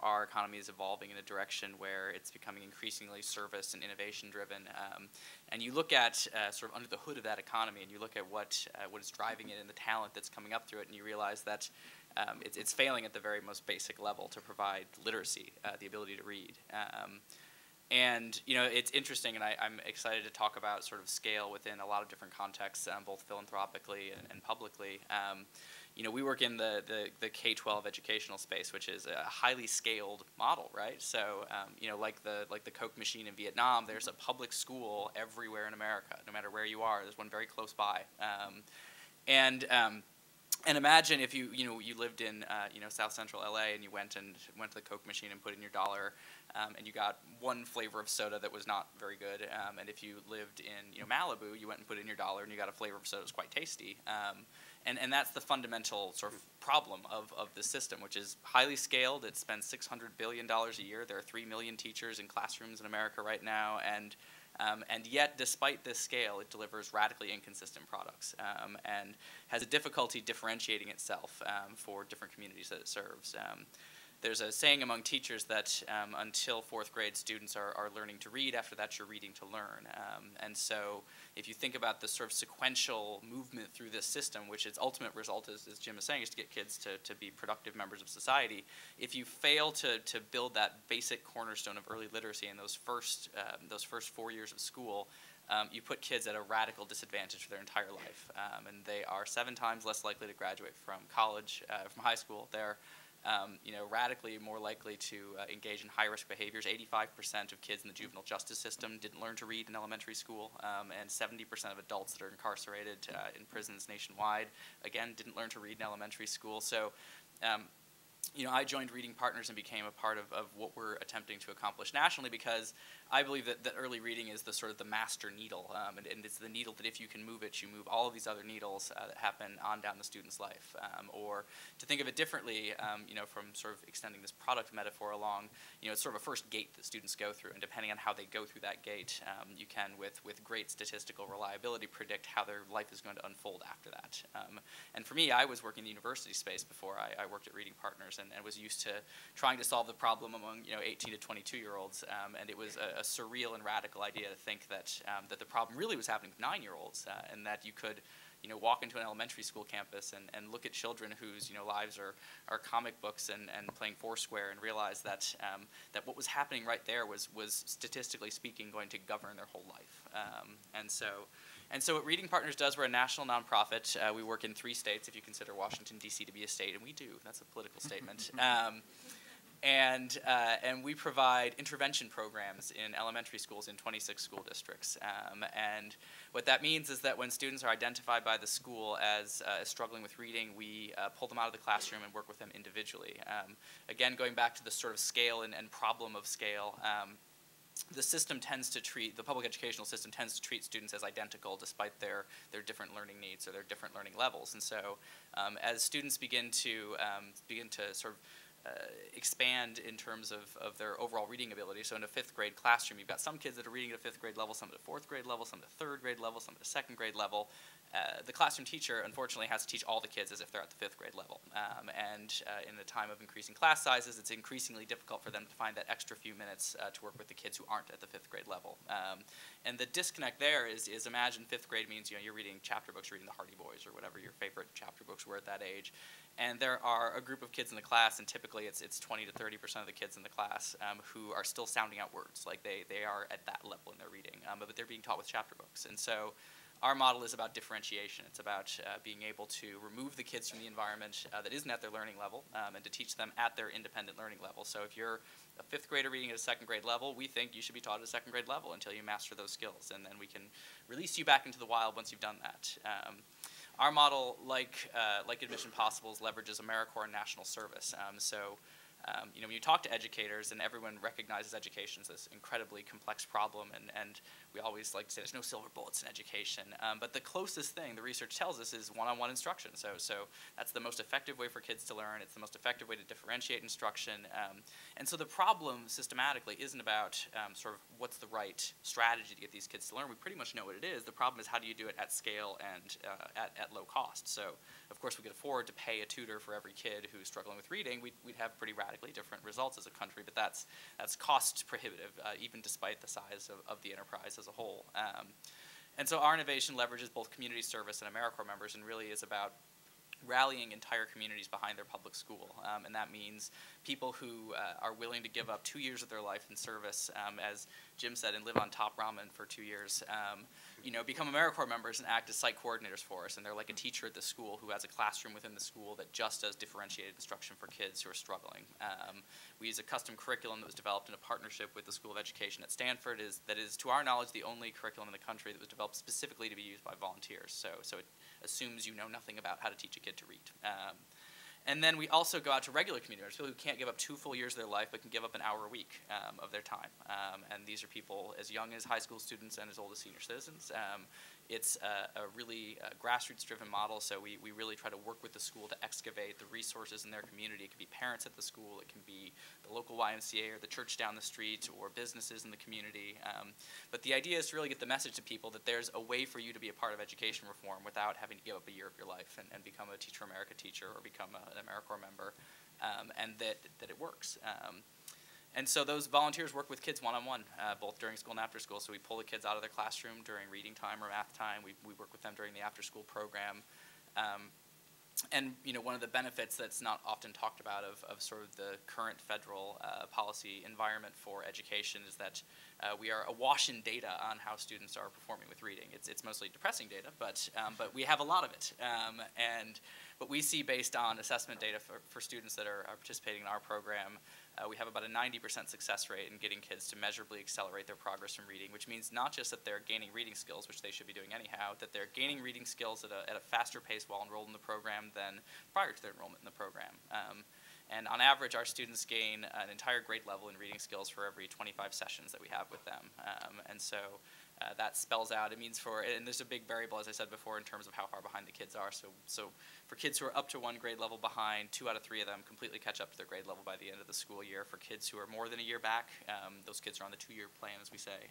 our economy is evolving in a direction where it's becoming increasingly service and innovation-driven. And you look at sort of under the hood of that economy, and you look at what is driving it and the talent that's coming up through it, and you realize that it's failing at the very most basic level to provide literacy, the ability to read. And it's interesting, and I'm excited to talk about sort of scale within a lot of different contexts, both philanthropically and publicly. We work in the K-12 educational space, which is a highly scaled model, right? So, like the Coke machine in Vietnam, there's a public school everywhere in America, no matter where you are. There's one very close by, and imagine if you lived in South Central LA and you went to the Coke machine and put in your $1, and you got one flavor of soda that was not very good. And if you lived in Malibu, you went and put in your $1 and you got a flavor of soda that was quite tasty. And that's the fundamental sort of problem of the system, which is highly scaled. It spends $600 billion a year. There are 3 million teachers in classrooms in America right now, and yet, despite this scale, it delivers radically inconsistent products and has a difficulty differentiating itself for different communities that it serves. there's a saying among teachers that until fourth grade, students are learning to read. After that, you're reading to learn. And so if you think about the sort of sequential movement through this system, which its ultimate result is, as Jim is saying, is to get kids to be productive members of society, if you fail to build that basic cornerstone of early literacy in those first 4 years of school, you put kids at a radical disadvantage for their entire life. And they are 7 times less likely to graduate from college, from high school. They're radically more likely to engage in high-risk behaviors. 85% of kids in the juvenile justice system didn't learn to read in elementary school, and 70% of adults that are incarcerated in prisons nationwide, again, didn't learn to read in elementary school. So, I joined Reading Partners and became a part of what we're attempting to accomplish nationally, because I believe that early reading is the sort of the master needle, and it's the needle that if you can move it, you move all of these other needles that happen on down the student's life. Or to think of it differently, from sort of extending this product metaphor along, it's sort of a first gate that students go through, and depending on how they go through that gate, you can, with great statistical reliability, predict how their life is going to unfold after that. And for me, I was working in the university space before I worked at Reading Partners, and was used to trying to solve the problem among 18 to 22-year-olds, and it was a surreal and radical idea to think that that the problem really was happening with 9-year-olds, and that you could walk into an elementary school campus and look at children whose lives are comic books and playing Foursquare, and realize that that what was happening right there was statistically speaking going to govern their whole life. And so what Reading Partners does, we're a national nonprofit. We work in 3 states, if you consider Washington, D.C. to be a state, and we do. That's a political statement. And we provide intervention programs in elementary schools in 26 school districts. And what that means is that when students are identified by the school as struggling with reading, we pull them out of the classroom and work with them individually. Again, going back to the sort of scale and problem of scale, the public educational system tends to treat students as identical despite their different learning needs or their different learning levels. And so as students begin to sort of expand in terms of their overall reading ability. So in a 5th grade classroom, you've got some kids that are reading at a 5th grade level, some at a 4th grade level, some at a 3rd grade level, some at a 2nd grade level. The classroom teacher, unfortunately, has to teach all the kids as if they're at the 5th grade level. In the time of increasing class sizes, it's increasingly difficult for them to find that extra few minutes to work with the kids who aren't at the 5th grade level. And the disconnect there is imagine 5th grade means you're reading chapter books, you're reading the Hardy Boys or whatever your favorite chapter books were at that age. And there are a group of kids in the class, and typically it's 20 to 30% of the kids in the class who are still sounding out words, like they are at that level in their reading, but they're being taught with chapter books. And so our model is about differentiation. It's about being able to remove the kids from the environment that isn't at their learning level, and to teach them at their independent learning level. So if you're a 5th grader reading at a 2nd grade level, we think you should be taught at a 2nd grade level until you master those skills, and then we can release you back into the wild once you've done that. Our model, like Admission Possibles, leverages AmeriCorps and national service. When you talk to educators, and everyone recognizes education as this incredibly complex problem, and we always like to say there's no silver bullets in education, but the closest thing the research tells us is one-on-one instruction. So that's the most effective way for kids to learn. It's the most effective way to differentiate instruction. And so the problem systematically isn't about sort of what's the right strategy to get these kids to learn. We pretty much know what it is. The problem is how do you do it at scale and at low cost. So of course we could afford to pay a tutor for every kid who's struggling with reading. We'd have pretty radically different results as a country, but that's cost prohibitive, even despite the size of the enterprise as a whole. And so our innovation leverages both community service and AmeriCorps members, and really is about rallying entire communities behind their public school. And that means people who are willing to give up 2 years of their life in service, as Jim said, and live on top ramen for 2 years, become AmeriCorps members and act as site coordinators for us. And they're like a teacher at the school who has a classroom within the school that just does differentiated instruction for kids who are struggling. We use a custom curriculum that was developed in a partnership with the School of Education at Stanford, that is, to our knowledge, the only curriculum in the country that was developed specifically to be used by volunteers. So it assumes you know nothing about how to teach a kid to read. And then we also go out to regular community members, people who can't give up 2 full years of their life, but can give up an hour a week of their time. And these are people as young as high school students and as old as senior citizens. It's a really grassroots-driven model, so we really try to work with the school to excavate the resources in their community. It can be parents at the school, it can be the local YMCA or the church down the street, or businesses in the community. But the idea is to really get the message to people that there's a way for you to be a part of education reform without having to give up a year of your life and become a Teach for America teacher or become an AmeriCorps member. and that it works. And so those volunteers work with kids one-on-one, both during school and after school. So we pull the kids out of their classroom during reading time or math time. We work with them during the after-school program. And one of the benefits that's not often talked about of sort of the current federal policy environment for education is that we are awash in data on how students are performing with reading. It's mostly depressing data, but we have a lot of it. But we see, based on assessment data for students that are participating in our program, we have about a 90% success rate in getting kids to measurably accelerate their progress from reading, which means not just that they're gaining reading skills, which they should be doing anyhow, that they're gaining reading skills at a faster pace while enrolled in the program than prior to their enrollment in the program. And on average, our students gain an entire grade level in reading skills for every 25 sessions that we have with them. And so that spells out, it means and there's a big variable, as I said before, in terms of how far behind the kids are. So for kids who are up to 1 grade level behind, 2 out of 3 of them completely catch up to their grade level by the end of the school year. For kids who are more than a year back, those kids are on the 2-year plan, as we say.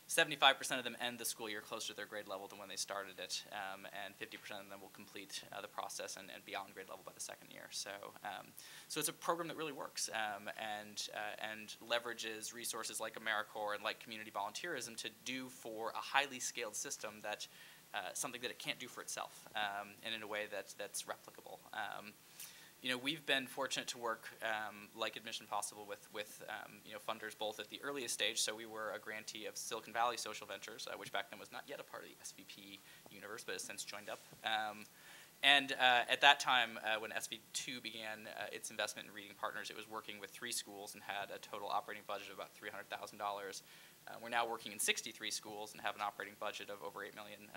75% of them end the school year closer to their grade level than when they started it, and 50% of them will complete the process and beyond grade level by the 2nd year. So it's a program that really works and leverages resources like AmeriCorps and like community volunteerism to do for a highly scaled system that something that it can't do for itself, and in a way that's replicable. We've been fortunate to work, like Admission Possible, with funders both at the earliest stage. So we were a grantee of Silicon Valley Social Ventures, which back then was not yet a part of the SVP universe, but has since joined up. And at that time, when SV2 began its investment in Reading Partners, it was working with 3 schools and had a total operating budget of about $300,000. We're now working in 63 schools and have an operating budget of over $8 million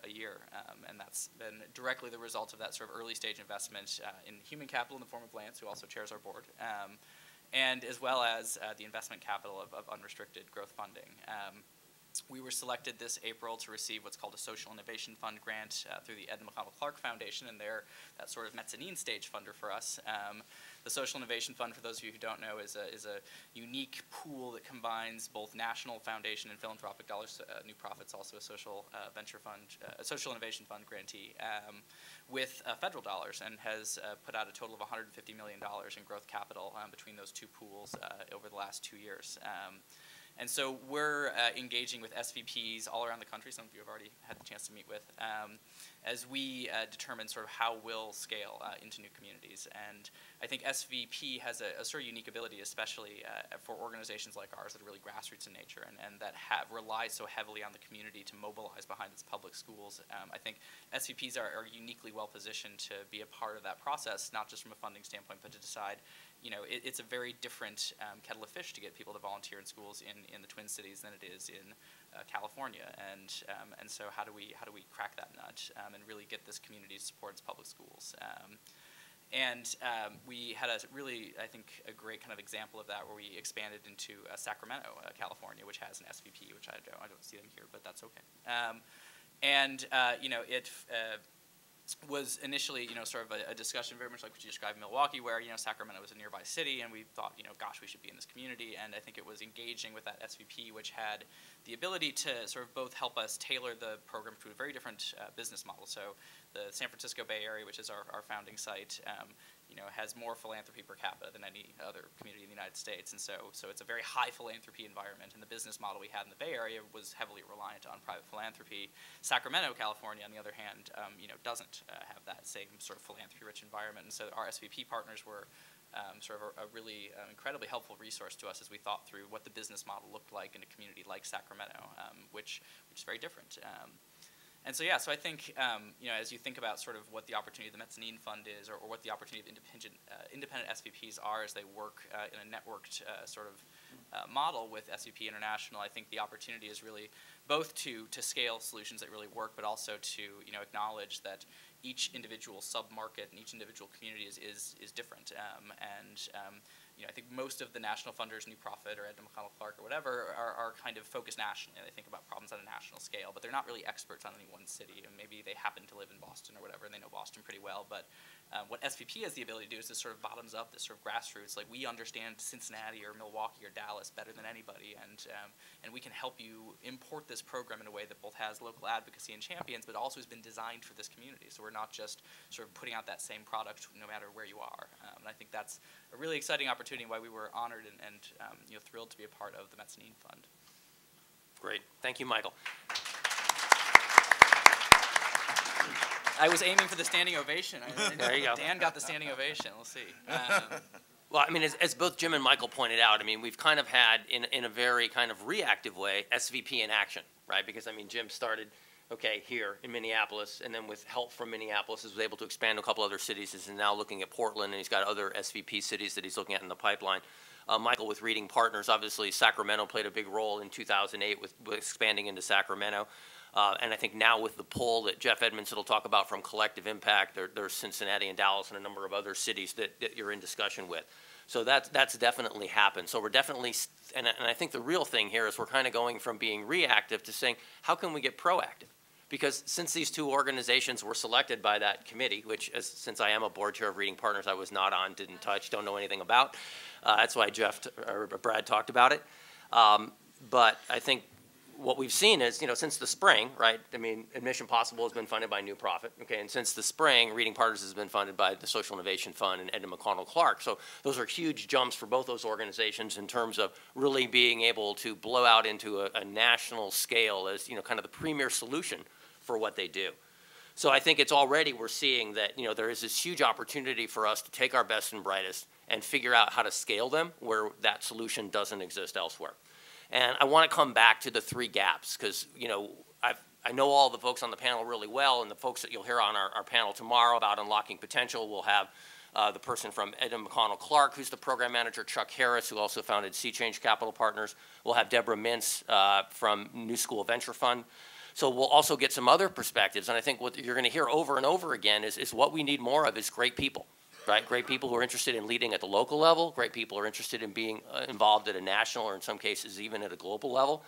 a year, and that's been directly the result of that sort of early stage investment in human capital in the form of Lance, who also chairs our board, and as well as the investment capital of unrestricted growth funding. We were selected this April to receive what's called a Social Innovation Fund grant through the Ed McConnell Clark Foundation, and they're that sort of mezzanine stage funder for us. The Social Innovation Fund, for those of you who don't know, is a unique pool that combines both national foundation and philanthropic dollars. New Profit's also a social venture fund, a Social Innovation Fund grantee, with federal dollars, and has put out a total of $150 million in growth capital between those 2 pools over the last 2 years. And so we're engaging with SVPs all around the country, some of you have already had the chance to meet with, as we determine sort of how we'll scale into new communities. And I think SVP has a sort of unique ability, especially for organizations like ours that are really grassroots in nature and that rely so heavily on the community to mobilize behind its public schools. I think SVPs are uniquely well positioned to be a part of that process, not just from a funding standpoint, but to decide, it's a very different kettle of fish to get people to volunteer in schools in the Twin Cities than it is in California, and so how do we crack that nut and really get this community to support its public schools? We had a really, I think, a great kind of example of that where we expanded into Sacramento, California, which has an SVP, which I don't see them here, but that's okay. It was initially, sort of a discussion very much like what you described in Milwaukee, where, Sacramento was a nearby city, and we thought, gosh, we should be in this community. And I think it was engaging with that SVP, which had the ability to sort of both help us tailor the program to a very different business model. So the San Francisco Bay Area, which is our founding site, has more philanthropy per capita than any other community in the United States. And so it's a very high philanthropy environment. And the business model we had in the Bay Area was heavily reliant on private philanthropy. Sacramento, California, on the other hand, doesn't have that same sort of philanthropy-rich environment. And so our SVP partners were sort of a really incredibly helpful resource to us as we thought through what the business model looked like in a community like Sacramento, which is very different. And so, so I think, as you think about sort of what the opportunity of the Mezzanine Fund is, or what the opportunity of independent SVPs are as they work in a networked sort of model with SVP International, I think the opportunity is really both to scale solutions that really work, but also to, acknowledge that each individual sub-market and each individual community is different. I think most of the national funders, New Profit or Edna McConnell Clark or whatever, are kind of focused nationally. They think about problems on a national scale, but they're not really experts on any one city. And maybe they happen to live in Boston or whatever, and they know Boston pretty well. But what SVP has the ability to do is this sort of bottoms up, this sort of grassroots. Like, we understand Cincinnati or Milwaukee or Dallas better than anybody, and we can help you import this program in a way that both has local advocacy and champions, but also has been designed for this community. So we're not just sort of putting out that same product no matter where you are. And I think that's a really exciting opportunity, why we were honored and thrilled to be a part of the Mezzanine Fund. Great. Thank you, Michael. I was aiming for the standing ovation. There you go. Dan got the standing ovation. We'll see. Well, I mean, as both Jim and Michael pointed out, I mean, we've kind of had, in a very kind of reactive way, SVP in action, right? Because, I mean, Jim started, here in Minneapolis, and then with help from Minneapolis, he was able to expand to a couple other cities. He's now looking at Portland, and he's got other SVP cities that he's looking at in the pipeline. Michael, with Reading Partners, obviously Sacramento played a big role in 2008 with expanding into Sacramento. And I think now with the pull that Jeff Edmondson will talk about from Collective Impact, there's Cincinnati and Dallas and a number of other cities that you're in discussion with. So that's definitely happened. So we're definitely, and I think the real thing here is we're kind of going from being reactive to saying, how can we get proactive? Because since these two organizations were selected by that committee, which since I am a board chair of Reading Partners, I was not on, didn't touch, don't know anything about. That's why Brad talked about it. But I think what we've seen is, since the spring, right? I mean, Admission Possible has been funded by New Profit, and since the spring, Reading Partners has been funded by the Social Innovation Fund and Edna McConnell Clark. So those are huge jumps for both those organizations in terms of really being able to blow out into a national scale as, kind of the premier solution for what they do. So I think it's already, we're seeing that, there is this huge opportunity for us to take our best and brightest and figure out how to scale them where that solution doesn't exist elsewhere. And I want to come back to the three gaps because, I know all the folks on the panel really well, and the folks that you'll hear on our panel tomorrow about unlocking potential. We'll have the person from Edna McConnell Clark, who's the program manager, Chuck Harris, who also founded Sea Change Capital Partners. We'll have Deborah Mintz from New School Venture Fund. So we'll also get some other perspectives. And I think what you're going to hear over and over again is what we need more of is great people. Right? Great people who are interested in leading at the local level. Great people who are interested in being involved at a national or in some cases even at a global level.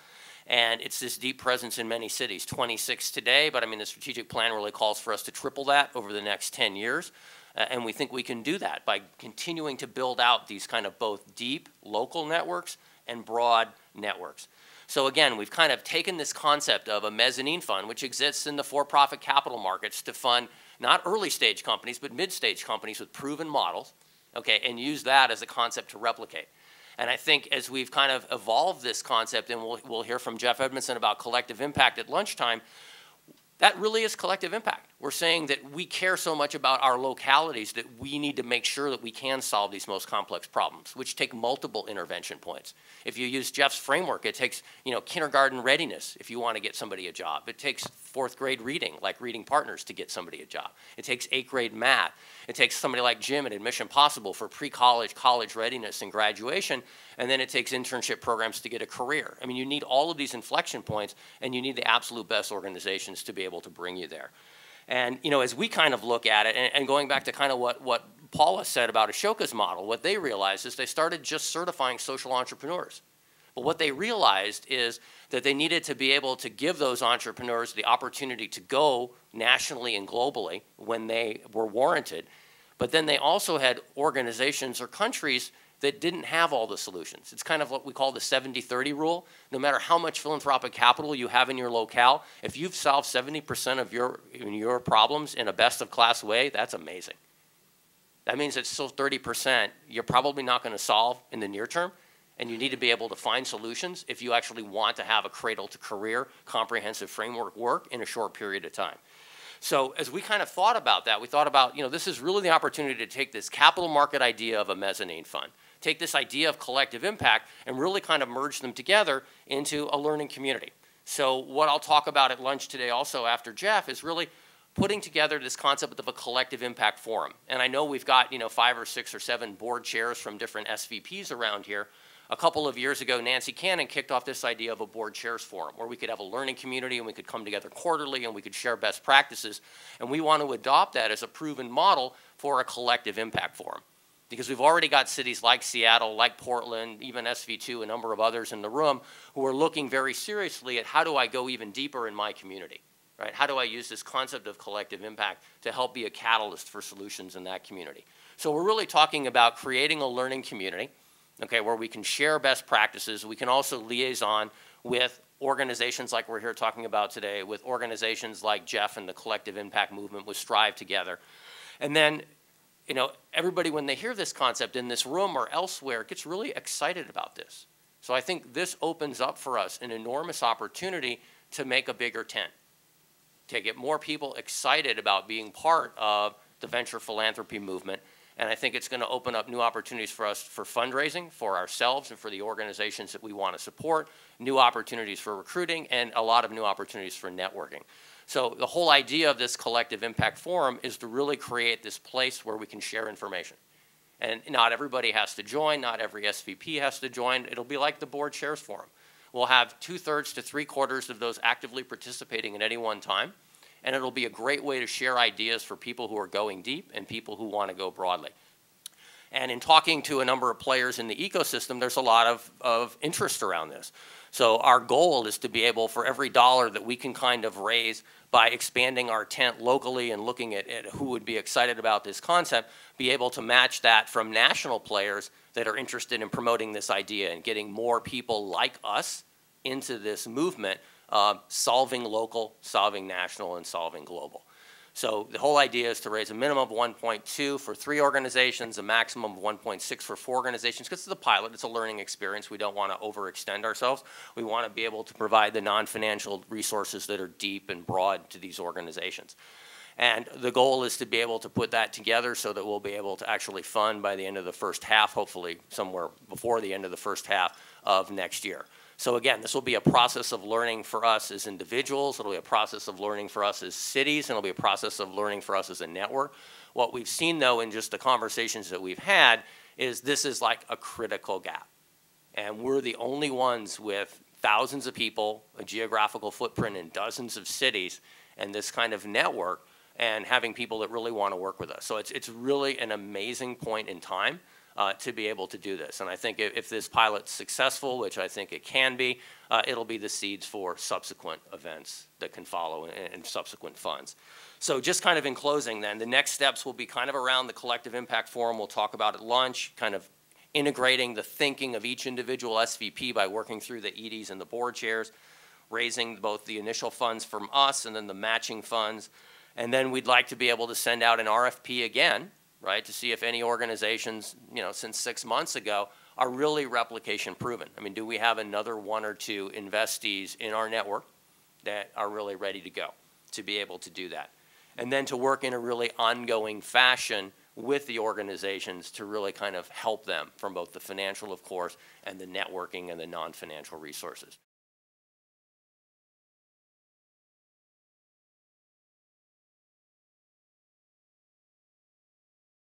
And it's this deep presence in many cities, 26 today, but I mean the strategic plan really calls for us to triple that over the next 10 years. And we think we can do that by continuing to build out these kind of both deep local networks and broad networks. So again, we've kind of taken this concept of a mezzanine fund, which exists in the for-profit capital markets to fund not early stage companies, but mid-stage companies with proven models, and use that as a concept to replicate. And I think as we've kind of evolved this concept, and we'll hear from Jeff Edmondson about collective impact at lunchtime, that really is collective impact. We're saying that we care so much about our localities that we need to make sure that we can solve these most complex problems, which take multiple intervention points. If you use Jeff's framework, it takes, kindergarten readiness if you want to get somebody a job. It takes 4th grade reading, like Reading Partners, to get somebody a job. It takes 8th grade math. It takes somebody like Jim at Admission Possible for pre-college, college readiness, and graduation. And then it takes internship programs to get a career. I mean, you need all of these inflection points, and you need the absolute best organizations to be able to bring you there. And, as we kind of look at it, and going back to kind of what Paula said about Ashoka's model, what they realized is they started just certifying social entrepreneurs. But what they realized is that they needed to be able to give those entrepreneurs the opportunity to go nationally and globally when they were warranted. But then they also had organizations or countries that didn't have all the solutions. It's kind of what we call the 70-30 rule. No matter how much philanthropic capital you have in your locale, if you've solved 70% of your problems in a best-of-class way, that's amazing. That means that still 30% you're probably not going to solve in the near term, and you need to be able to find solutions if you actually want to have a cradle-to-career comprehensive framework work in a short period of time. So as we kind of thought about that, we thought about, this is really the opportunity to take this capital market idea of a mezzanine fund, take this idea of collective impact, and really kind of merge them together into a learning community. So what I'll talk about at lunch today also after Jeff is really putting together this concept of a collective impact forum. And I know we've got 5 or 6 or 7 board chairs from different SVPs around here. A couple of years ago, Nancy Cannon kicked off this idea of a board chairs forum where we could have a learning community and we could come together quarterly and we could share best practices. And we want to adopt that as a proven model for a collective impact forum. Because we've already got cities like Seattle, like Portland, even SV2, a number of others in the room who are looking very seriously at how do I go even deeper in my community, right? How do I use this concept of collective impact to help be a catalyst for solutions in that community? So we're really talking about creating a learning community, okay, where we can share best practices. We can also liaison with organizations like we're here talking about today, with organizations like Jeff and the Collective Impact Movement, with Strive Together. And then, you know, everybody, when they hear this concept in this room or elsewhere, gets really excited about this. So I think this opens up for us an enormous opportunity to make a bigger tent, to get more people excited about being part of the venture philanthropy movement. And I think it's going to open up new opportunities for us for fundraising, for ourselves and for the organizations that we want to support, new opportunities for recruiting, and a lot of new opportunities for networking. So the whole idea of this Collective Impact Forum is to really create this place where we can share information. And not everybody has to join, not every SVP has to join. It'll be like the Board Chairs Forum. We'll have 2/3 to 3/4 of those actively participating at any one time. And it'll be a great way to share ideas for people who are going deep and people who want to go broadly. And in talking to a number of players in the ecosystem, there's a lot of interest around this. So our goal is to be able, for every dollar that we can kind of raise by expanding our tent locally and looking at who would be excited about this concept, be able to match that from national players that are interested in promoting this idea and getting more people like us into this movement, solving local, solving national, and solving global. So the whole idea is to raise a minimum of 1.2 for 3 organizations, a maximum of 1.6 for 4 organizations, because it's a pilot, it's a learning experience. We don't want to overextend ourselves. We want to be able to provide the non-financial resources that are deep and broad to these organizations. And the goal is to be able to put that together so that we'll be able to actually fund by the end of the first half, hopefully somewhere before the end of the first half of next year. So again, this will be a process of learning for us as individuals. It'll be a process of learning for us as cities, and it'll be a process of learning for us as a network. What we've seen, though, in just the conversations that we've had is this is like a critical gap. And we're the only ones with thousands of people, a geographical footprint in dozens of cities, and this kind of network, and having people that really want to work with us. So it's really an amazing point in time to be able to do this. And I think if this pilot's successful, which I think it can be, it'll be the seeds for subsequent events that can follow and subsequent funds. So just kind of in closing then, the next steps will be kind of around the Collective Impact Forum we'll talk about at lunch, kind of integrating the thinking of each individual SVP by working through the EDs and the board chairs, raising both the initial funds from us and then the matching funds. And then we'd like to be able to send out an RFP again, right, to see if any organizations, you know, since 6 months ago are really replication proven. I mean, do we have another 1 or 2 investees in our network that are really ready to go to be able to do that? And then to work in a really ongoing fashion with the organizations to really kind of help them from both the financial, of course, and the networking and the non-financial resources.